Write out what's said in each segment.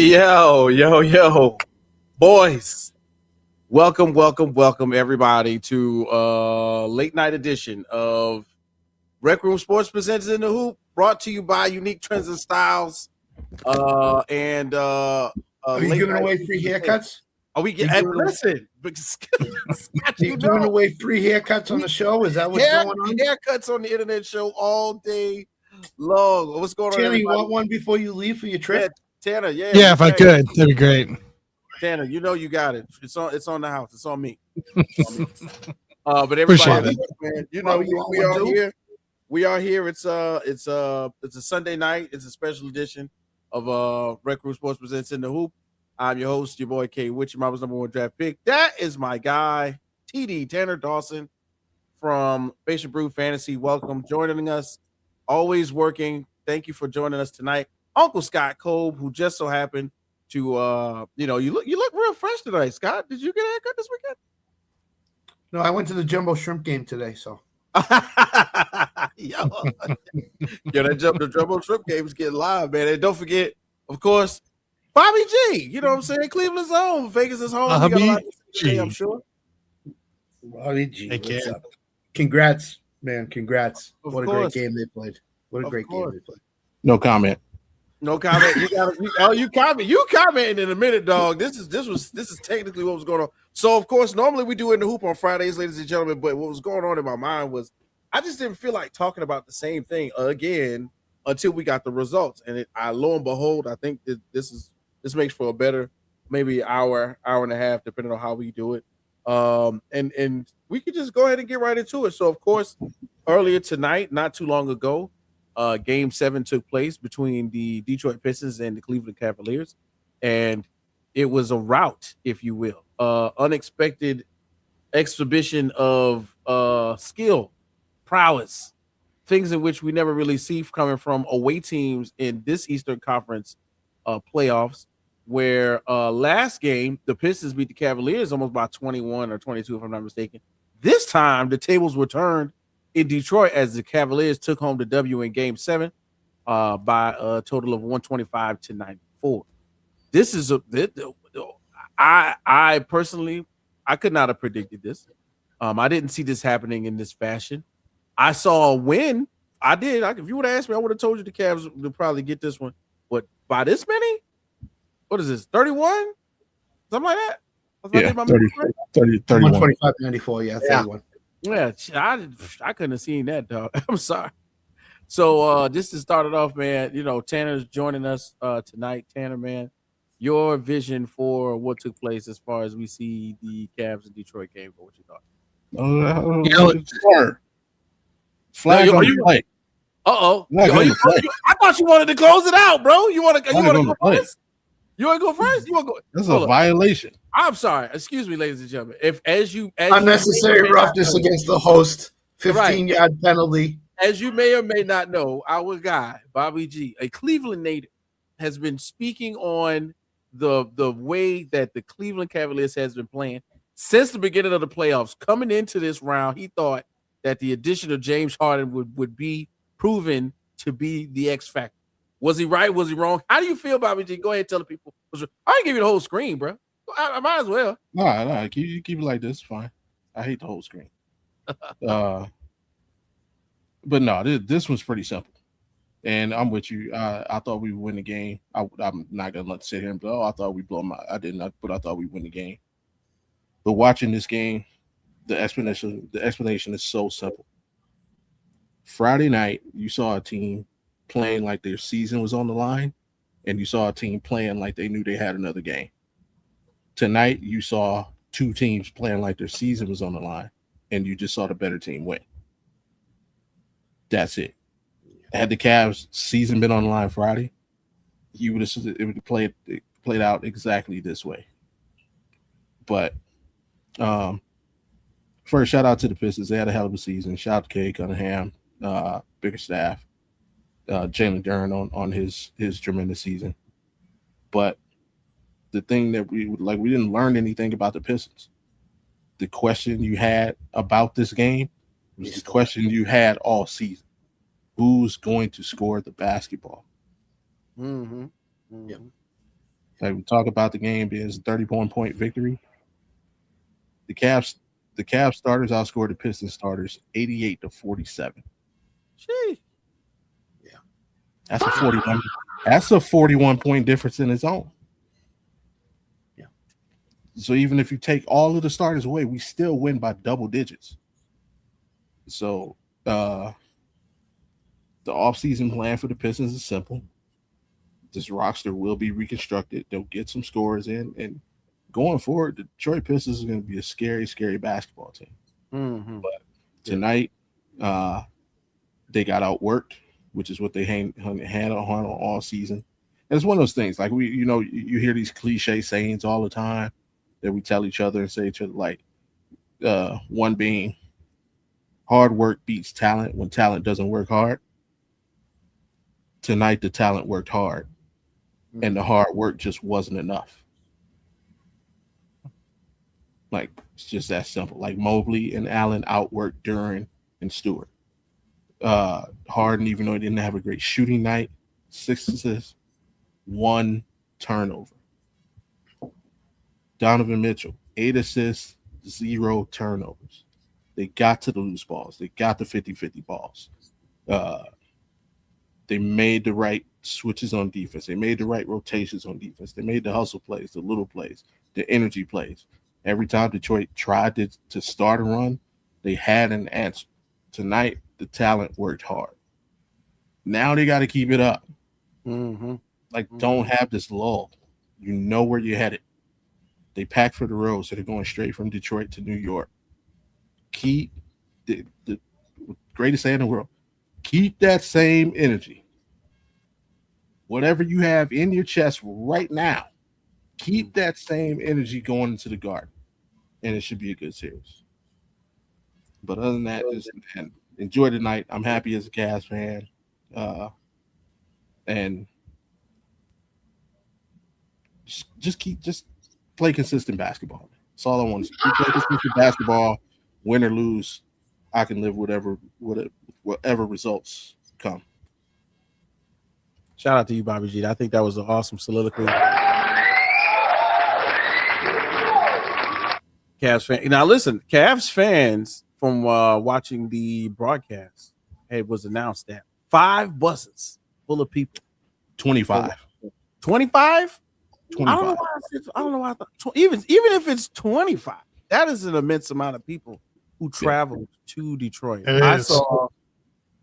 Yo, boys. Welcome everybody to late night edition of RecRoomSports presents in the hoop, brought to you by Unique Trends and Styles. Are you giving away free haircuts? Are we getting listen? You're giving away free haircuts on the show? Is that what's going on? Haircuts on the internet show all day long. What's going on? Tanner, you want one before you leave for your trip? Yeah, Tanner, yeah, if I could, that'd be great. Tanner, you know you got it. It's on the house. It's on me. But everybody, man, you know we are here. We are here. It's a Sunday night. It's a special edition of RecRoomSports presents in the hoop. I'm your host, your boy K. Witchy, my number one draft pick. That is my guy, TD Tanner Dawson from Patient Brew Fantasy. Welcome, joining us. Always working. Thank you for joining us tonight, Uncle Scott Kolb, who just so happened to you look real fresh tonight. Scott, did you get a haircut this weekend? No, I went to the Jumbo Shrimp game today, so. Yo, the Jumbo Shrimp game is getting live, man. And don't forget, of course, Bobby G. You know what I'm saying? Cleveland's home, Vegas is home. We got a lot to say, I'm sure. Bobby G, what's up? Congrats, man. Congrats. What a great game they played. What a great game they played. No comment. No comment. You commenting in a minute, dog. This is technically what was going on. So of course, normally we do In the Hoop on Fridays, ladies and gentlemen. But what was going on in my mind was I just didn't feel like talking about the same thing again until we got the results. And lo and behold, I think that this makes for a better maybe hour and a half, depending on how we do it. And we could just go ahead and get right into it. So of course, earlier tonight, not too long ago, Game 7 took place between the Detroit Pistons and the Cleveland Cavaliers, and it was a rout, if you will, unexpected exhibition of skill, prowess, things in which we never really see coming from away teams in this Eastern Conference playoffs. Where last game the Pistons beat the Cavaliers almost by 21 or 22, if I'm not mistaken. This time the tables were turned in Detroit as the Cavaliers took home the W in Game 7 by a total of 125-94. This is I personally could not have predicted this. I didn't see this happening in this fashion. I saw a win. I did. If you would have asked me, I would have told you the Cavs would probably get this one. But by this many? What is this? 31? Something like that? Yeah, 30, 31. 125-94, yeah, 31. Yeah, I couldn't have seen that, dog. I'm sorry. So just to start it off, man, Tanner's joining us tonight. Tanner, man, your vision for what took place as far as we see the Cavs and Detroit game. What you thought? Flag on the play. I thought you wanted to close it out, bro. You want to go first? You want to go first? You want to go? That's a violation. I'm sorry. Excuse me, ladies and gentlemen. If unnecessary roughness against the host, 15-yard penalty. As you may or may not know, our guy Bobby G, a Cleveland native, has been speaking on the way that the Cleveland Cavaliers has been playing since the beginning of the playoffs. Coming into this round, he thought that the addition of James Harden would be proven to be the X factor. Was he right? Was he wrong? How do you feel, Bobby G? Go ahead and tell the people. I didn't give you the whole screen, bro. I might as well. No. Keep it like this. Fine. I hate the whole screen. But no, this was pretty simple. And I'm with you. I thought we would win the game. I'm not gonna sit here and blow. I thought we blow them out. I did not, but I thought we win the game. But watching this game, the explanation is so simple. Friday night, you saw a team playing like their season was on the line, and you saw a team playing like they knew they had another game. Tonight, you saw two teams playing like their season was on the line, and you just saw the better team win. That's it. Had the Cavs season been on the line Friday, it would have played out exactly this way. But first, shout out to the Pistons. They had a hell of a season. Shout out to Kay Cunningham, bigger staff. Jalen Duren on his tremendous season. But the thing that we didn't learn anything about the Pistons. The question you had about this game was the question you had all season. Who's going to score the basketball? Mm-hmm. Mm-hmm. Like we talk about the game being a 31-point victory. The Cavs starters outscored the Pistons starters 88-47. Gee. Yeah. That's a 41. That's a 41-point difference in its own. Yeah. So even if you take all of the starters away, we still win by double digits. So the offseason plan for the Pistons is simple. This roster will be reconstructed. They'll get some scores in, and going forward, the Detroit Pistons is going to be a scary, scary basketball team. Mm-hmm. But tonight, they got outworked, which is what they had on all season. And it's one of those things, like you hear these cliche sayings all the time that we tell each other and say to each other, like one being hard work beats talent when talent doesn't work hard. Tonight, the talent worked hard, and the hard work just wasn't enough. Like, it's just that simple. Like, Mobley and Allen outworked Duran and Stewart. Harden, even though he didn't have a great shooting night, 6 assists, 1 turnover. Donovan Mitchell, 8 assists, 0 turnovers. They got to the loose balls. They got the 50-50 balls. They made the right switches on defense. They made the right rotations on defense. They made the hustle plays, the little plays, the energy plays. Every time Detroit tried to start a run, they had an answer. Tonight, the talent worked hard. Now they got to keep it up. Mm-hmm. Like, don't have this lull. You know where you're headed. They packed for the road, so they're going straight from Detroit to New York. Keep the greatest saying in the world. Keep that same energy. Whatever you have in your chest right now, keep that same energy going into the Garden, and it should be a good series. But other than that, just enjoy the night. I'm happy as a Cavs fan, and just play consistent basketball. That's all I want to see. Play consistent basketball, win or lose. I can live whatever results come. Shout out to you, Bobby G. I think that was an awesome soliloquy. Cavs fan. Now listen, Cavs fans from watching the broadcast, it was announced that 5 buses full of people. 25. 25? 25. I don't know why I thought even if it's 25, that is an immense amount of people who traveled to Detroit. I saw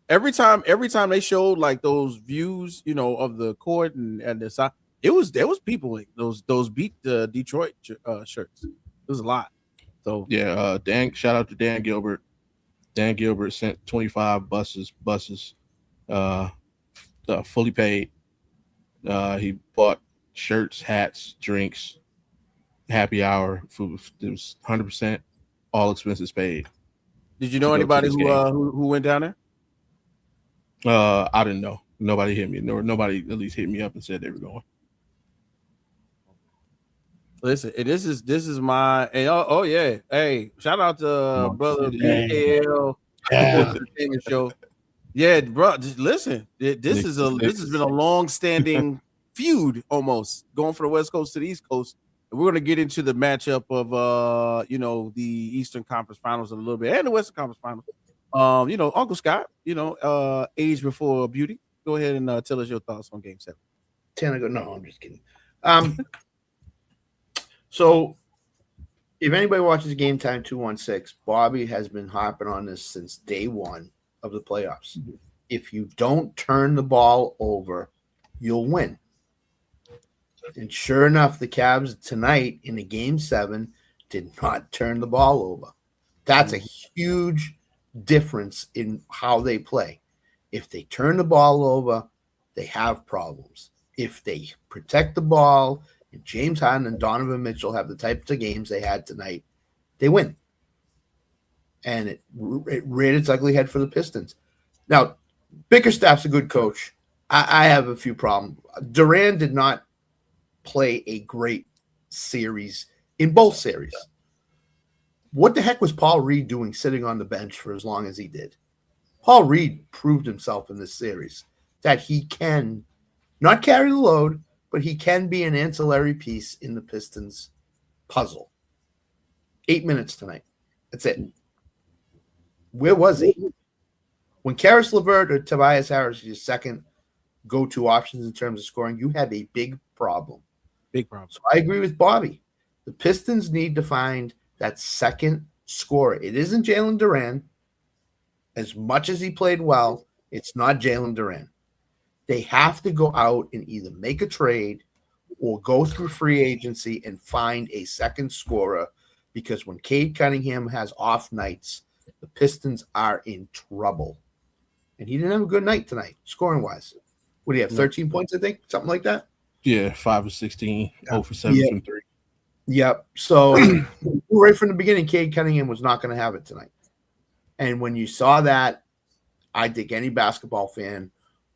every time they showed like those views, of the court and the side, there was people in those beat Detroit shirts. It was a lot. So yeah, shout out to Dan Gilbert. Dan Gilbert sent 25 buses, fully paid. He bought shirts, hats, drinks, happy hour, food. It was 100% all expenses paid. Did you know anybody who went down there? I didn't know. Nobody hit me. Nobody at least hit me up and said they were going. Listen, this is my yeah. Hey, shout out to brother BKL Entertainment Show. Yeah, bro. Listen, this has been a long-standing feud almost going from the West Coast to the East Coast. And we're gonna get into the matchup of the Eastern Conference Finals in a little bit and the Western Conference Finals. Uncle Scott, age before beauty. Go ahead and tell us your thoughts on Game 7. No, I'm just kidding. So, if anybody watches Game Time 216, Bobby has been harping on this since day one of the playoffs. If you don't turn the ball over, you'll win. And sure enough, the Cavs tonight in the Game 7 did not turn the ball over. That's a huge difference in how they play. If they turn the ball over, they have problems. If they protect the ball, and James Harden and Donovan Mitchell have the types of games they had tonight, they win. And it reared its ugly head for the Pistons. Now, Bickerstaff's a good coach. I have a few problems. Duran did not play a great series in both series. What the heck was Paul Reed doing sitting on the bench for as long as he did? Paul Reed proved himself in this series that he can not carry the load, but he can be an ancillary piece in the Pistons puzzle. 8 minutes tonight. That's it. Where was he? When Karis LeVert or Tobias Harris is your second go-to options in terms of scoring, you have a big problem. Big problem. So I agree with Bobby. The Pistons need to find that second scorer. It isn't Jalen Duran. As much as he played well, it's not Jalen Duran. They have to go out and either make a trade or go through free agency and find a second scorer, because when Cade Cunningham has off nights, the Pistons are in trouble. And he didn't have a good night tonight, scoring-wise. What do you have, 13 points, I think? Something like that? Yeah, 5 of 16, 0 for 7 from 3. Yep. So right from the beginning, Cade Cunningham was not going to have it tonight. And when you saw that, I think any basketball fan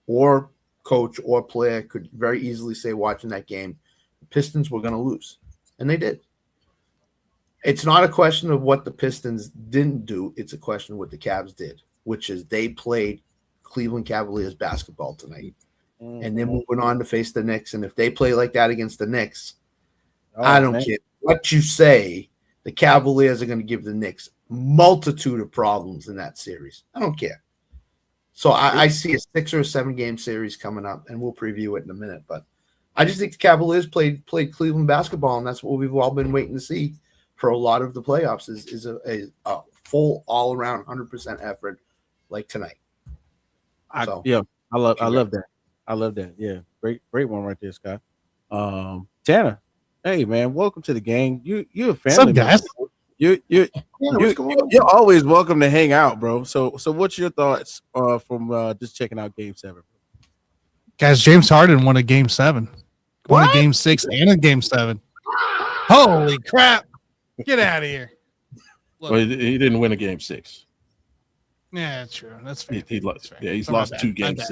or coach or player could very easily say, watching that game, the Pistons were going to lose. And they did. It's not a question of what the Pistons didn't do. It's a question of what the Cavs did, which is they played Cleveland Cavaliers basketball tonight. And then moving on to face the Knicks. And if they play like that against the Knicks, I don't care what you say, the Cavaliers are going to give the Knicks multitude of problems in that series. I don't care. So I see a 6 or 7 game series coming up, and we'll preview it in a minute. But I just think the Cavaliers played Cleveland basketball, and that's what we've all been waiting to see for a lot of the playoffs is a full all-around 100% effort like tonight. I love that. I love that. Yeah, great one right there, Scott. Tanner, hey man, welcome to the gang. You're a family. What's up, guys? You're always welcome to hang out, bro. So what's your thoughts from just checking out Game 7? Guys, James Harden won a Game 7. Won a Game 6 and a Game 7. Holy crap. Get out of here. Look, well, he didn't win a Game 6. Yeah, true. That's fair. He lost. Yeah, he's lost 2 games.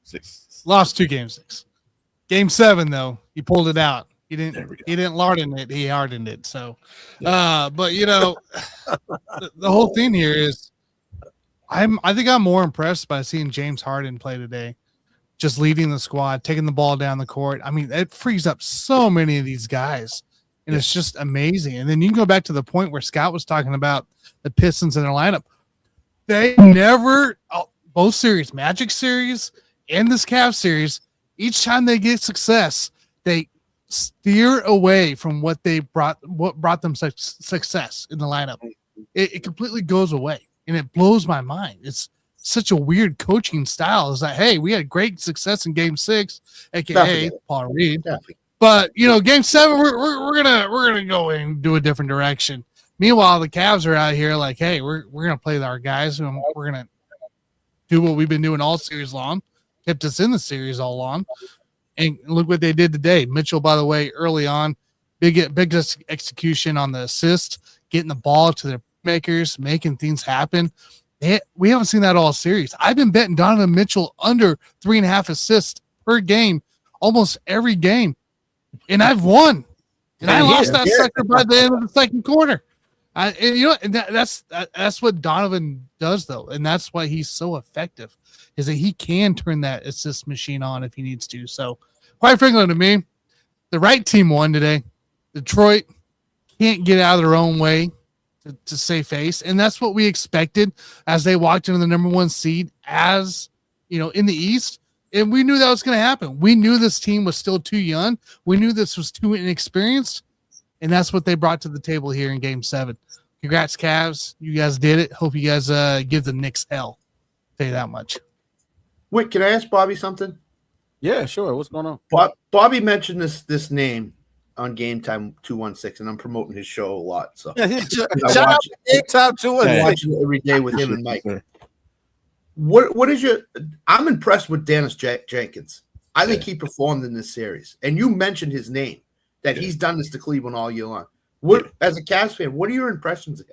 6. Lost 2 Game 6. Game 7, though, he pulled it out. He didn't harden it. He hardened it. So, but you know, the whole thing here is, I think I'm more impressed by seeing James Harden play today, just leading the squad, taking the ball down the court. I mean, it frees up so many of these guys, and it's just amazing. And then you can go back to the point where Scott was talking about the Pistons in their lineup. They never, both series, Magic series and this Cavs series, each time they get success, they steer away from what brought them such success in the lineup. It completely goes away, and it blows my mind. It's such a weird coaching style. It's like, hey, we had great success in Game 6, aka Paul Reed. But you know, Game 7, we're gonna go and do a different direction. Meanwhile, the Cavs are out here like, hey, we're gonna play our guys, and we're gonna do what we've been doing all series long, kept us in the series all long. And look what they did today. Mitchell, by the way, early on, big execution on the assist, getting the ball to their makers, making things happen. We haven't seen that all series. I've been betting Donovan Mitchell under 3.5 assists per game, almost every game, and I've won. And I lost that sucker by the end of the second quarter. That's what Donovan does, though, and that's why he's so effective. Is that he can turn that assist machine on if he needs to. So, quite frankly, to me, the right team won today. Detroit can't get out of their own way to save face, and that's what we expected as they walked into the number 1 seed, as you know, in the East. And we knew that was going to happen. We knew this team was still too young. We knew this was too inexperienced, and that's what they brought to the table here in Game 7. Congrats, Cavs! You guys did it. Hope you guys give the Knicks hell. I'll tell you that much. Wait, can I ask Bobby something? Yeah, sure. What's going on? Bobby mentioned this name on Game Time 216, and I'm promoting his show a lot. So shout out to Game Time 216. I watch it every day with him and Mike. What is your? I'm impressed with Dennis Jenkins. I think he performed in this series, and you mentioned his name that he's done this to Cleveland all year long. As a Cavs fan, what are your impressions of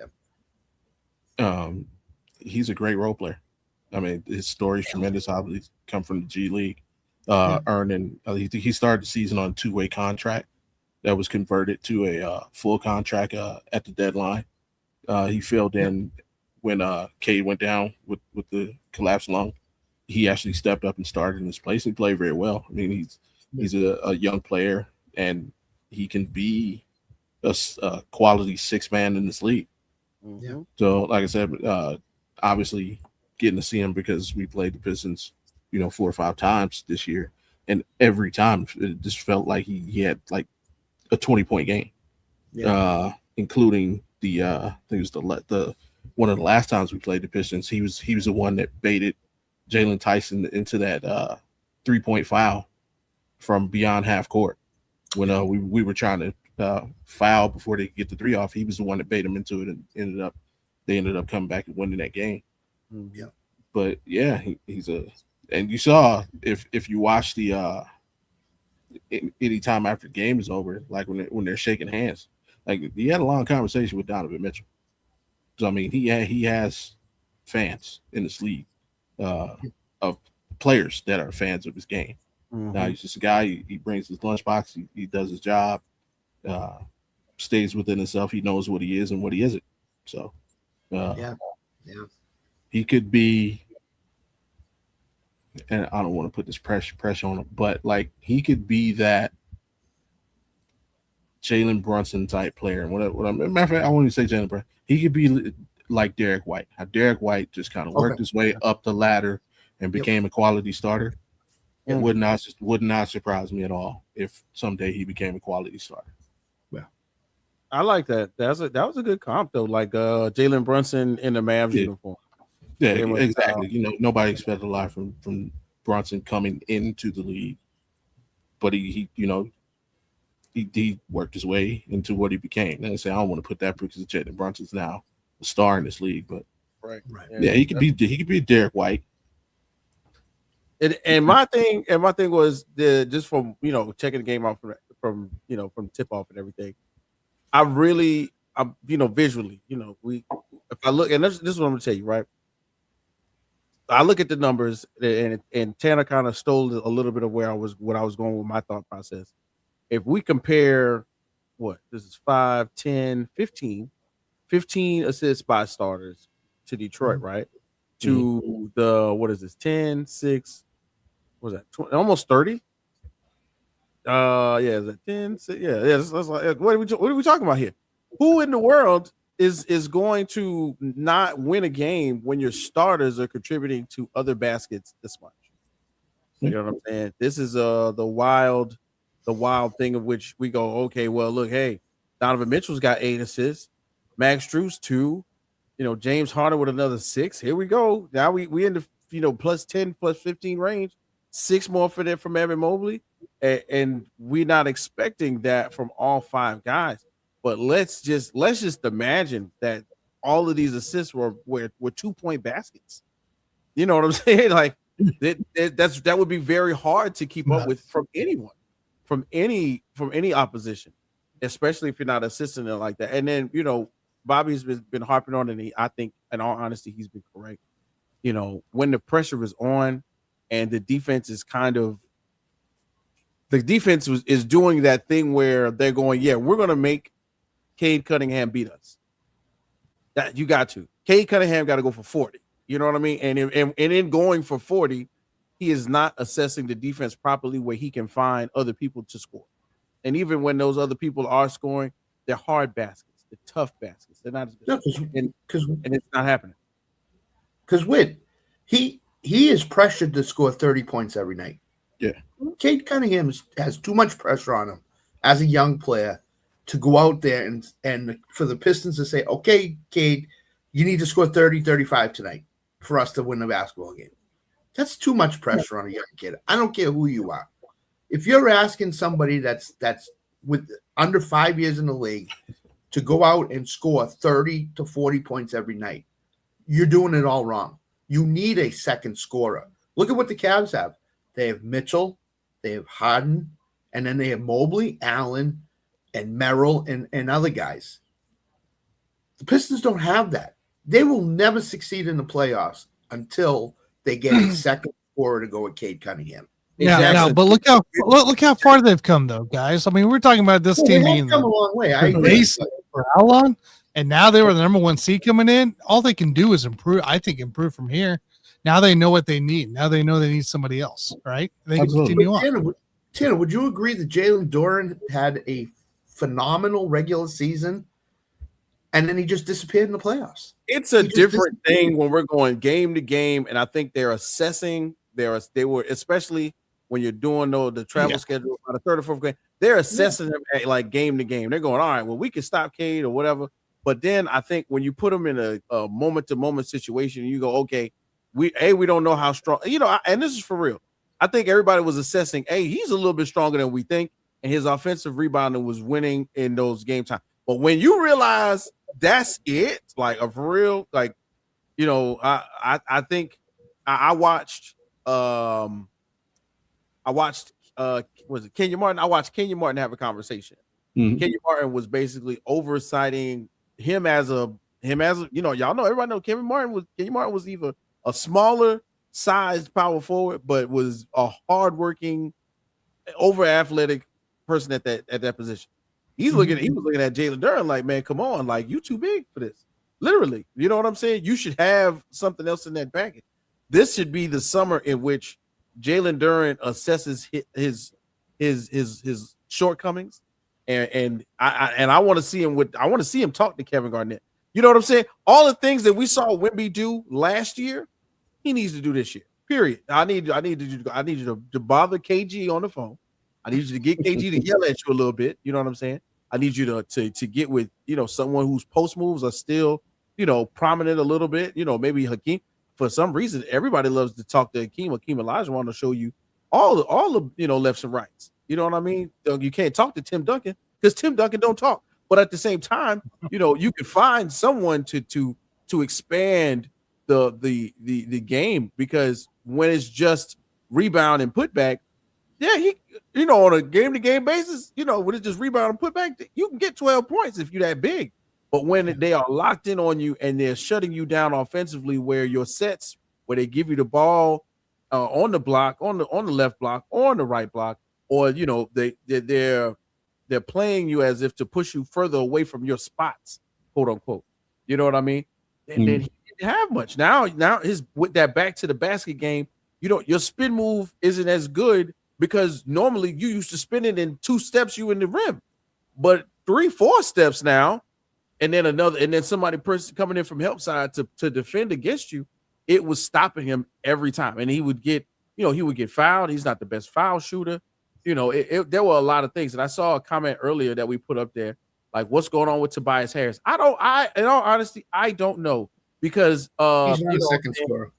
him? He's a great role player. I mean, his story's tremendous. Obviously, come from the G League, earning. He started the season on a 2-way contract that was converted to a full contract at the deadline. He filled in when Cade went down with the collapsed lung. He actually stepped up and started in his place. He played very well. I mean, He's a young player, and he can be a quality six man in this league. Yeah. So, like I said, obviously getting to see him because we played the Pistons, 4 or 5 times this year, and every time it just felt like he had like a 20-point game, including I think it was the one of the last times we played the Pistons. He was the one that baited Jalen Tyson into that 3-point foul from beyond half court when we were trying to foul before they get the 3 off. He was the one that baited him into it, and they ended up coming back and winning that game. Yeah. But yeah, he's and you saw if you watch the any time after the game is over, like when they're shaking hands, like he had a long conversation with Donovan Mitchell. So I mean, he has fans in this league of players that are fans of his game. Now he's just a guy. He brings his lunchbox. He does his job. Stays within himself. He knows what he is and what he isn't. So he could be. And I don't want to put this pressure on him, but like he could be that Jalen Brunson type player. And matter of fact, I won't even say Jalen Brunson. He could be like Derek White. How Derek White just kind of worked his way up the ladder and became a quality starter. It would not surprise me at all if someday he became a quality starter. Well, I like that. That was a good comp though. Like Jalen Brunson in the Mavs uniform. Yeah, exactly. Nobody expected a lot from Brunson coming into the league, but he worked his way into what he became. And I say I don't want to put that because Jalen Brunson's now a star in this league, but right. Yeah, he could be Derek White. And my thing was just from checking the game out from tip off and everything. I'm visually, if I look, and this is what I'm gonna tell you, right? I look at the numbers, and Tanner kind of stole a little bit of what I was going with my thought process. If we compare this is 5, 10, 15 assists by starters to Detroit, right? To the 10, 6, what was that? 20, almost 30. Is that 10, 6? Yeah. That's like, what are we talking about here? Who in the world is going to not win a game when your starters are contributing to other baskets this much? You know what I'm saying? This is the wild thing of which we go, okay, well, look, hey, Donovan Mitchell's got 8 assists, Max Strus 2, James Harden with another 6. Here we go. Now we in the plus 10, plus 15 range. 6 more from Evan Mobley, and we're not expecting that from all 5 guys. But let's just imagine that all of these assists were 2-point baskets. You know what I'm saying? Like that would be very hard to keep up with from anyone, from any opposition, especially if you're not assisting it like that. And then Bobby's been harping on it. I think, in all honesty, he's been correct. When the pressure is on, and the defense is is doing that thing where they're going, yeah, we're going to make Cade Cunningham beat us. That you got to. Cade Cunningham got to go for 40. You know what I mean? And in going for 40, he is not assessing the defense properly where he can find other people to score. And even when those other people are scoring, they're hard baskets, they're tough baskets. They're not as good. And it's not happening. Because he is pressured to score 30 points every night. Yeah. Cade Cunningham has too much pressure on him as a young player to go out there and for the Pistons to say, okay, Cade, you need to score 30, 35 tonight for us to win the basketball game. That's too much pressure on a young kid. I don't care who you are. If you're asking somebody that's with under 5 years in the league to go out and score 30 to 40 points every night, you're doing it all wrong. You need a second scorer. Look at what the Cavs have. They have Mitchell, they have Harden, and then they have Mobley, Allen, and Merrill, and other guys. The Pistons don't have that. They will never succeed in the playoffs until they get a second scorer to go with Cade Cunningham. Yeah, but look how far they've come, though, guys. I mean, we're talking about this team being come a long way. I agree. For how long? And now they were the number 1 seed coming in. All they can do is improve. I think improve from here. Now they know what they need. Now they know they need somebody else, right? They can continue on. Tanner, would you agree that Jalen Duren had a phenomenal regular season, and then he just disappeared in the playoffs? It's a different thing when we're going game to game, and I think they're assessing. They were, especially when you're doing the travel schedule on the third or fourth game. They're assessing them at like game to game. They're going, all right, well, we can stop Cade or whatever. But then I think when you put them in a moment to moment situation, you go, okay, we don't know how strong, and this is for real. I think everybody was assessing, he's a little bit stronger than we think, and his offensive rebounding was winning in those game time. But when you realize that's it, like for real, like, I think I watched was it Kenya Martin? I watched Kenya Martin have a conversation. Mm-hmm. Kenya Martin was basically oversighting him as y'all know, everybody know Kenya Martin was either a smaller sized power forward, but was a hardworking, over athletic person at that position. He was looking at Jalen Duren like, man, come on, like you too big for this. Literally, you know what I'm saying? You should have something else in that package. This should be the summer in which Jalen Duren assesses his shortcomings, and I want to see him talk to Kevin Garnett. You know what I'm saying? All the things that we saw Wemby do last year, he needs to do this year. Period. I need you to bother KG on the phone. I need you to get KG to yell at you a little bit. You know what I'm saying? I need you to get with someone whose post moves are still prominent a little bit. Maybe Hakeem. For some reason, everybody loves to talk to Hakeem. Hakeem Olajuwon to show you all the lefts and rights. You know what I mean? You can't talk to Tim Duncan because Tim Duncan don't talk. But at the same time, you can find someone to expand the game, because when it's just rebound and put back, he on a game to game basis, when it's just rebound and put back, you can get 12 points if you're that big. But when they are locked in on you and they're shutting you down offensively, where your sets, where they give you the ball on the block, on the left block, or on the right block, or they're playing you as if to push you further away from your spots, quote unquote. You know what I mean? And then he didn't have much. Now with that back to the basket game, your spin move isn't as good, because normally you used to spin it in 2 steps, you in the rim, but 3-4 steps now. And then somebody coming in from help side to defend against you, it was stopping him every time. And he would get fouled. He's not the best foul shooter. There were a lot of things. And I saw a comment earlier that we put up there, like, what's going on with Tobias Harris? In all honesty, I don't know, because he's not a second scorer.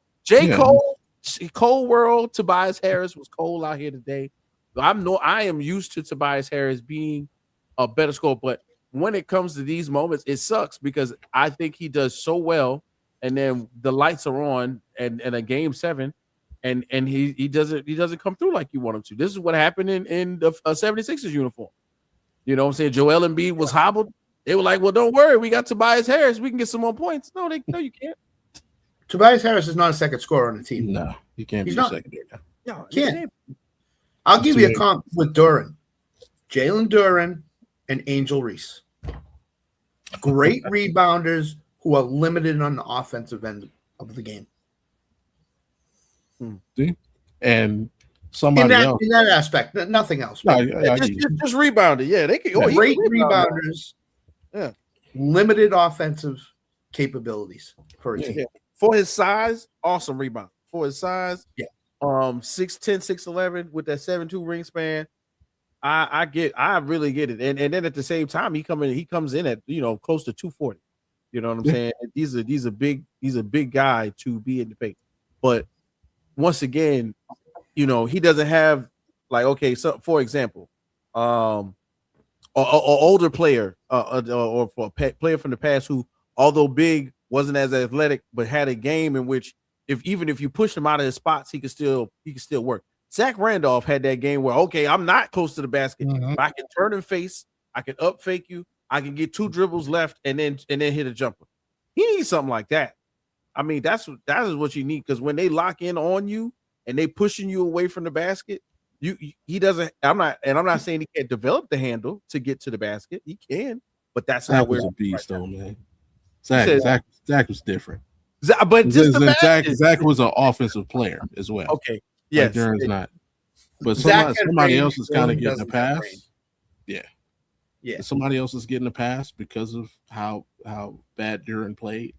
Cold world, Tobias Harris was cold out here today. I am used to Tobias Harris being a better scorer, but when it comes to these moments, it sucks, because I think he does so well, and then the lights are on and a game 7, and he doesn't come through like you want him to. This is what happened in the 76ers uniform. You know what I'm saying? Joel Embiid was hobbled. They were like, well, don't worry, we got Tobias Harris. We can get some more points. No, you can't. Tobias Harris is not a second scorer on the team. No, he can't. He's not second. No, can't. I'll give you a comp with Duren. Jalen Duren and Angel Reese. Great rebounders who are limited on the offensive end of the game. See? And somebody else in that aspect, nothing else. No, just rebounded. Yeah, they can. Great rebounders. Yeah, limited offensive capabilities for a team. Yeah. For his size, awesome rebound. For his size, 6'10", 6'11" with that 7'2" wingspan. I really get it. And then at the same time, he comes in at close to 240. You know what I'm saying? He's a big guy to be in the paint. But once again, he doesn't have, like, okay, so for example, an older player or for a player from the past who, although big, wasn't as athletic, but had a game in which even if you push him out of his spots, he could still work. Zach Randolph had that game where, okay, I'm not close to the basket, but I can turn and face, I can up fake you, I can get 2 dribbles left and then hit a jumper. He needs something like that. I mean, that is what you need, because when they lock in on you and they pushing you away from the basket, he doesn't. I'm not saying he can't develop the handle to get to the basket. He can, but that's Zach not where was a beast, though, man. Zach was different. But just Zach was an offensive player as well. Okay. Yes, Duren's not. But Zach had somebody range, else is kind of Jordan getting a doesn't have pass. range. Yeah. Yeah. Somebody else is getting a pass because of how bad Duran played.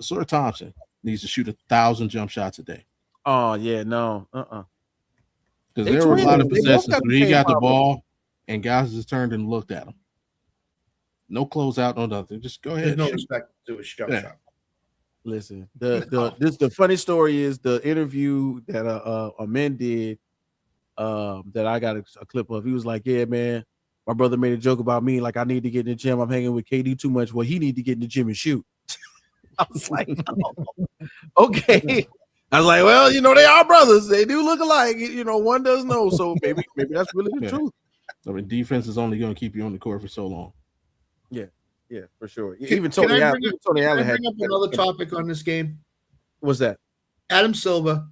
Sir Thompson needs to shoot 1,000 jump shots a day. Oh yeah, no, Because They there were a lot of twins. They both possessions got the where he same got the problem. ball and guys just turned and looked at him. No closeout, no nothing. Just go There's ahead. no shoot. respect to his jump Yeah. shot. Listen, the funny story is the interview that Amen did, that I got a clip of. He was like, "Yeah, man, my brother made a joke about me, like I need to get in the gym. I'm hanging with KD too much. Well, he need to get in the gym and shoot." I was like, "Oh, okay." I was like, "Well, they are brothers. They do look alike. One does know. So maybe that's really the Yeah. truth." I mean, defense is only going to keep you on the court for so long. Yeah, for sure. Can Even I Tony bring Allen. up- Tony Can I Allen had. bring up another topic on this game? What's that? Adam Silva,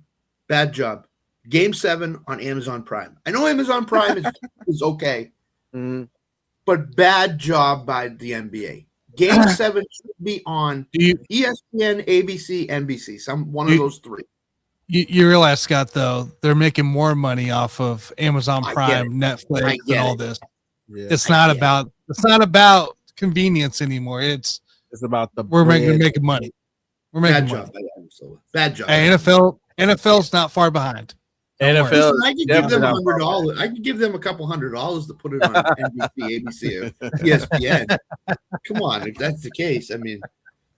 bad job. Game 7 on Amazon Prime. I know Amazon Prime is okay, Mhm. but bad job by the NBA. Game 7 should be on ESPN, ABC, NBC, one of those three. You realize, Scott, though, they're making more money off of Amazon I get Prime, it. Netflix, I and get all it. this. Yeah, It's not about convenience anymore. it's about the We're bread. making money. We're Bad making money. job by Adam Silva. Bad job. Hey, NFL's not far behind. Don't worry. NFL. Listen, I could give them $100. I could give them a couple $100 to put it on NBC, ABC, or ESPN. Come on, if that's the case. I mean,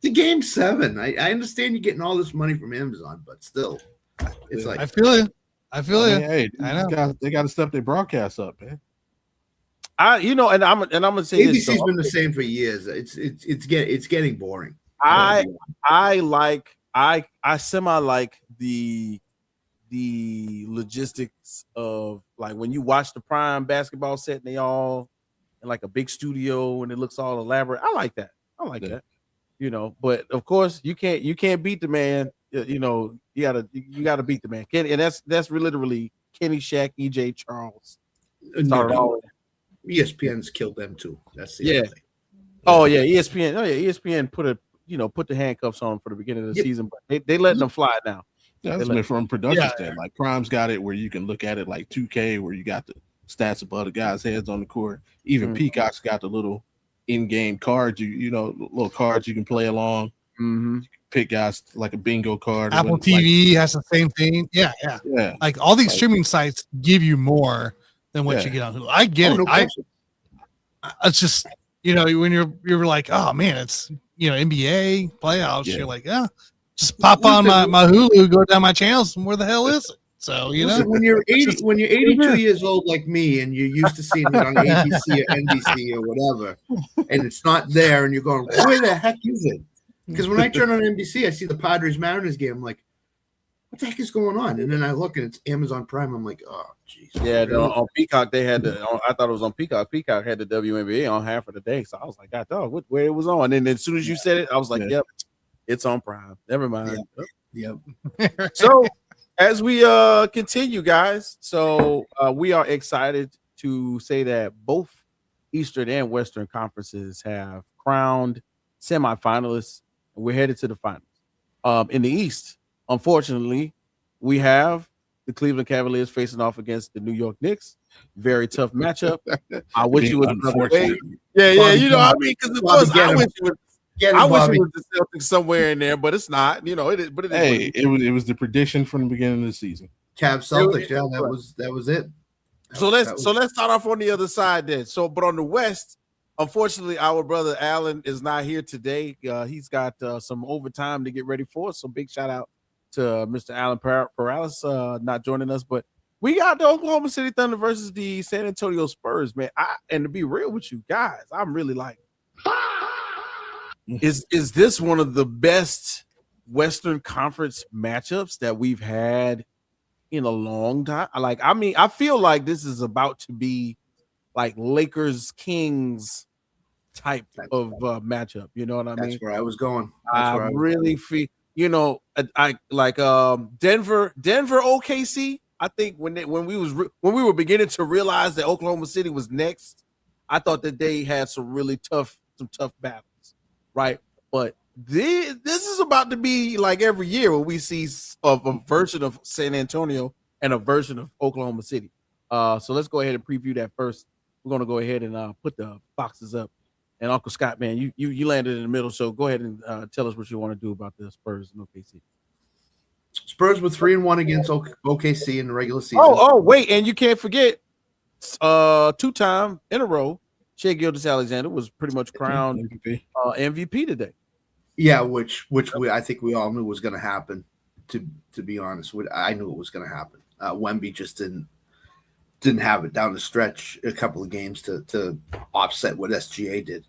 the Game 7. I understand you're getting all this money from Amazon, but still, it's like I feel it. I feel I mean, it. hey, I know. they got to step their broadcast up, man. And I'm gonna say this. ABC's So, been the same for years. It's getting boring. I semi like the logistics of like when you watch the Prime basketball set and they all in like a big studio and it looks all elaborate. I like that. Yeah. That. But of course you can't beat the man. You gotta beat the man. And that's literally Kenny, Shaq, EJ, Charles. Started all. ESPN's killed them too. That's the other thing. Oh yeah, ESPN. Oh yeah, ESPN put the handcuffs on for the beginning of the season, but they letting them fly now. That's been from production stand. Like Prime's got it where you can look at it like 2K, where you got the stats above the guys' heads on the court. Even Peacock's got the little in-game cards. Little cards you can play along. Mm-hmm. Pick guys like a bingo card. Apple TV has the same thing. Yeah. Like all these streaming sites give you more than what you get on Hulu. I get it. No question. It's just when you're like, oh man, it's NBA playoffs. Yeah. You're like, just pop on my Hulu, go down my channels, and where the hell is it? So Listen, when you're 82 years old like me, and you're used to seeing it on ABC or NBC or whatever, and it's not there, and you're going, where the heck is it? Because when I turn on NBC, I see the Padres Mariners game. I'm like, what the heck is going on? And then I look and it's Amazon Prime. I'm like, oh, jeez. Yeah, on Peacock they had I thought it was on Peacock. Peacock had the WNBA on half of the day, so I was like, God, dog, where it was on. And then as soon as you said it, I was like, yep, it's on Prime. Never mind. Yep. So as we continue, guys, we are excited to say that both Eastern and Western conferences have crowned semifinalists, and we're headed to the finals. In the East, unfortunately, we have the Cleveland Cavaliers facing off against the New York Knicks. Very tough matchup. I wish it was another way. Yeah, I mean, because of course I wish it was the Celtics somewhere in there, but it's not. It is. But it is. Hey, it was the prediction from the beginning of the season. Cavs Celtics. Yeah, that was it. So let's start off on the other side then. But on the West, unfortunately, our brother Allen is not here today. He's got some overtime to get ready for. So big shout out to Mr. Alan Perales not joining us. But we got the Oklahoma City Thunder versus the San Antonio Spurs, man. And to be real with you guys, I'm really like, is this one of the best Western Conference matchups that we've had in a long time? I feel like this is about to be like Lakers Kings type of matchup. You know what I mean? That's where I was going. I really feel, I like Denver OKC. I think when we were beginning to realize that Oklahoma City was next, I thought that they had some tough battles, right? But this is about to be like every year when we see a version of San Antonio and a version of Oklahoma City. So let's go ahead and preview that first. We're going to go ahead and put the boxes up. And Uncle Scott, man, you landed in the middle, so go ahead and tell us what you want to do about the Spurs and OKC. Spurs were 3-1 against OKC in the regular season. Oh, wait, and you can't forget, 2-time in a row, Shai Gilgeous-Alexander was pretty much crowned MVP today. Yeah, which I think we all knew was going to happen. To be honest, I knew it was going to happen. Wemby just didn't have it down the stretch a couple of games to offset what SGA did.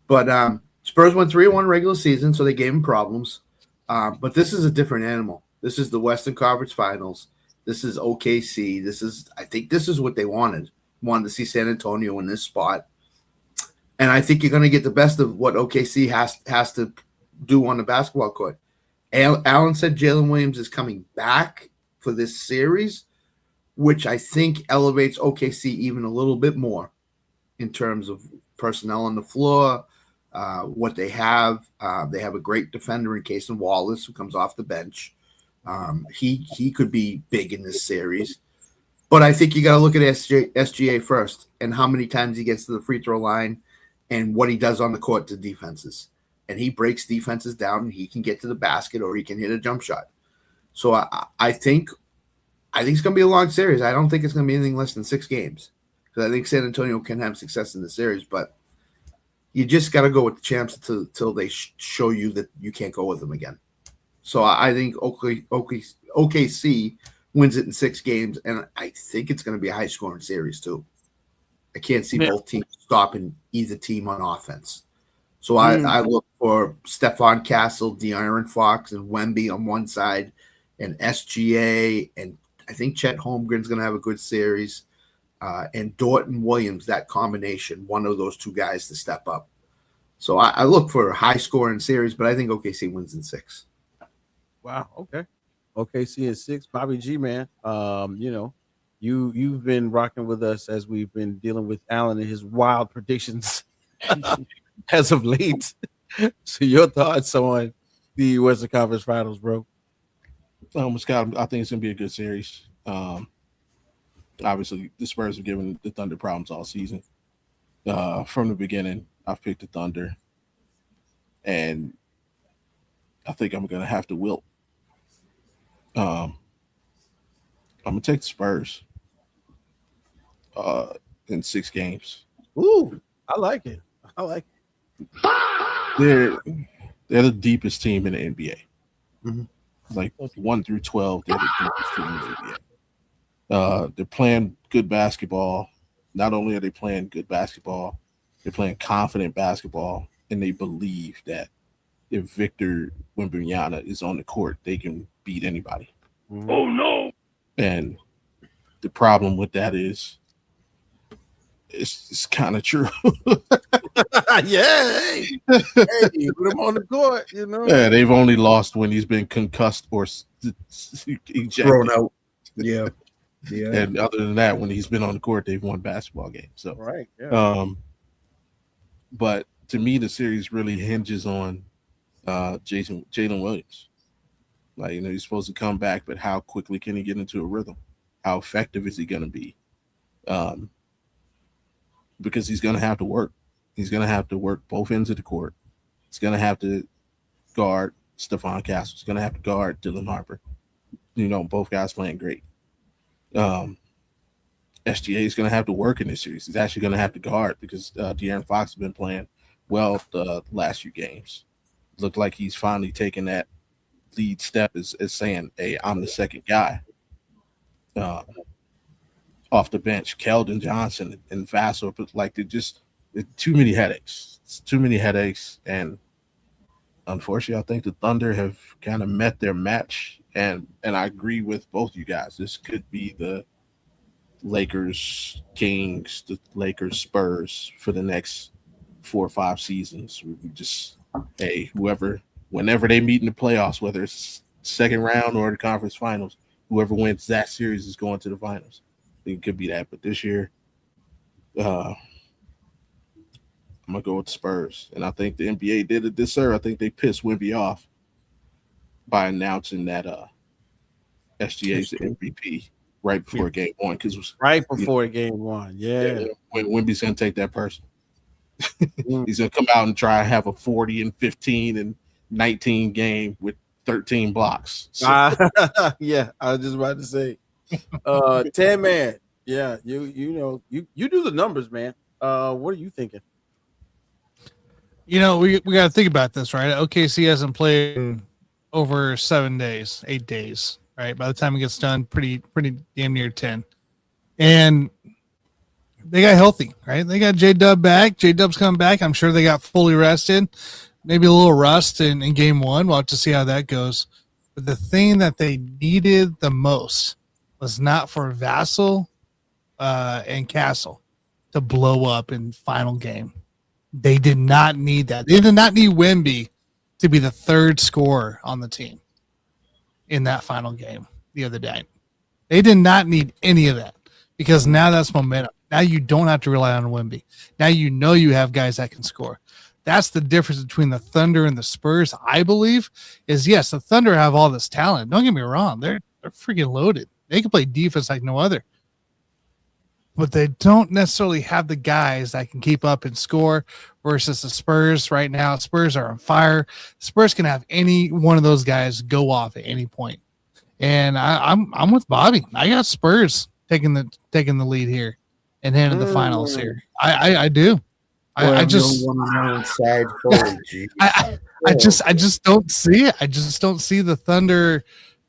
But Spurs went 3-1 regular season, so they gave him problems. But this is a different animal. This is the Western Conference Finals. This is OKC. I think this is what they wanted. Wanted to see San Antonio in this spot. And I think you're going to get the best of what OKC has to do on the basketball court. Alan said Jalen Williams is coming back for this series, which I think elevates OKC even a little bit more in terms of personnel on the floor, what they have. They have a great defender in Cason Wallace who comes off the bench. He could be big in this series. But I think you got to look at SGA first and how many times he gets to the free throw line and what he does on the court to defenses. And he breaks defenses down and he can get to the basket or he can hit a jump shot. So I think it's going to be a long series. I don't think it's going to be anything less than 6 games because I think San Antonio can have success in the series, but you just got to go with the champs till they show you that you can't go with them again. So I think OKC wins it in 6 games, and I think it's going to be a high-scoring series too. I can't see both teams stopping either team on offense. So I look for Stephon Castle, De'Aaron Fox, and Wemby on one side, and SGA, and I think Chet Holmgren's going to have a good series, and Dorton Williams, that combination, one of those 2 guys to step up. So I look for a high-scoring series, but I think OKC wins in 6. Wow. Okay. OKC in 6. Bobby G, man. You've been rocking with us as we've been dealing with Alan and his wild predictions as of late. So your thoughts on the Western Conference Finals, bro? Scott, I think it's gonna be a good series. Obviously, the Spurs have given the Thunder problems all season. From the beginning, I've picked the Thunder, and I think I'm gonna have to wilt. I'm gonna take the Spurs in 6 games. Ooh, I like it. They're the deepest team in the NBA. Mm-hmm. Like 1 through 12, they're the deepest team in the NBA. They're playing good basketball. Not only are they playing good basketball, they're playing confident basketball, and they believe that if Victor Wembanyama is on the court, they can beat anybody. Mm-hmm. Oh no! And the problem with that is, it's kind of true. Yeah, hey, put him on the court, Yeah, they've only lost when he's been concussed or ejected. Thrown out. Yeah. And other than that, when he's been on the court, they've won basketball games. So right. Yeah. But to me, the series really hinges on Jalen Williams. Like, he's supposed to come back, but how quickly can he get into a rhythm? How effective is he going to be? Because he's going to have to work. He's going to have to work both ends of the court. He's going to have to guard Stephon Castle. He's going to have to guard Dylan Harper. Both guys playing great. SGA is going to have to work in this series. He's actually going to have to guard because De'Aaron Fox has been playing well the last few games. Looked like he's finally taken that lead step as saying, hey, I'm the second guy. Off the bench, Keldon Johnson and Vassell, but too many headaches. It's too many headaches, and unfortunately, I think the Thunder have kind of met their match. And I agree with both you guys. This could be the Lakers Kings, the Lakers Spurs for the next 4 or 5 seasons. We just, whenever they meet in the playoffs, whether it's second round or the conference finals, whoever wins that series is going to the finals. It could be that, but this year, I'm gonna go with the Spurs, and I think the NBA did a disservice. I think they pissed Wemby off by announcing that SGA's the MVP right before game one because right before game one. Yeah. when Wemby's gonna take that person. He's gonna come out and try and have a 40 and 15 and 19 game with 13 blocks. So, yeah, I was just about to say. 10 man. Yeah, you do the numbers, man. What are you thinking? We got to think about this, right? OKC hasn't played in over 7 days, 8 days, right? By the time it gets done, pretty damn near 10. And they got healthy, right? They got J-Dub back. J-Dub's coming back. I'm sure they got fully rested. Maybe a little rust in game one. We'll have to see how that goes. But the thing that they needed the most was not for Vassell and Castle to blow up in final game. They did not need that. They did not need Wemby to be the third scorer on the team in that final game the other day. They did not need any of that because now that's momentum. Now you don't have to rely on Wemby. Now you have guys that can score. That's the difference between the Thunder and the Spurs, I believe, is yes, the Thunder have all this talent. Don't get me wrong. They're freaking loaded. They can play defense like no other. But they don't necessarily have the guys that can keep up and score versus the Spurs right now. Spurs are on fire. Spurs can have any one of those guys go off at any point. And I'm with Bobby. I got Spurs taking the lead here and heading to the finals here. I do. I just don't see it. I just don't see the Thunder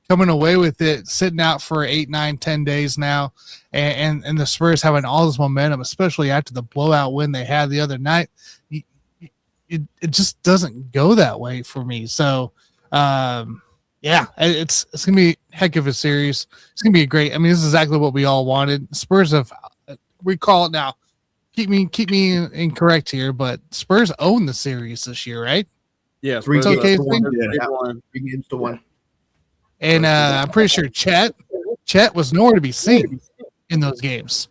coming away with it, sitting out for 8, 9, 10 days now, and the Spurs having all this momentum, especially after the blowout win they had the other night. It just doesn't go that way for me. So, it's gonna be a heck of a series. It's gonna be great. I mean, this is exactly what we all wanted. Spurs have, recall it now. Keep me incorrect here, but Spurs own the series this year, right? Yeah, 3 games to 1. 3 games to 1. And I'm pretty sure Chet was nowhere to be seen in those games.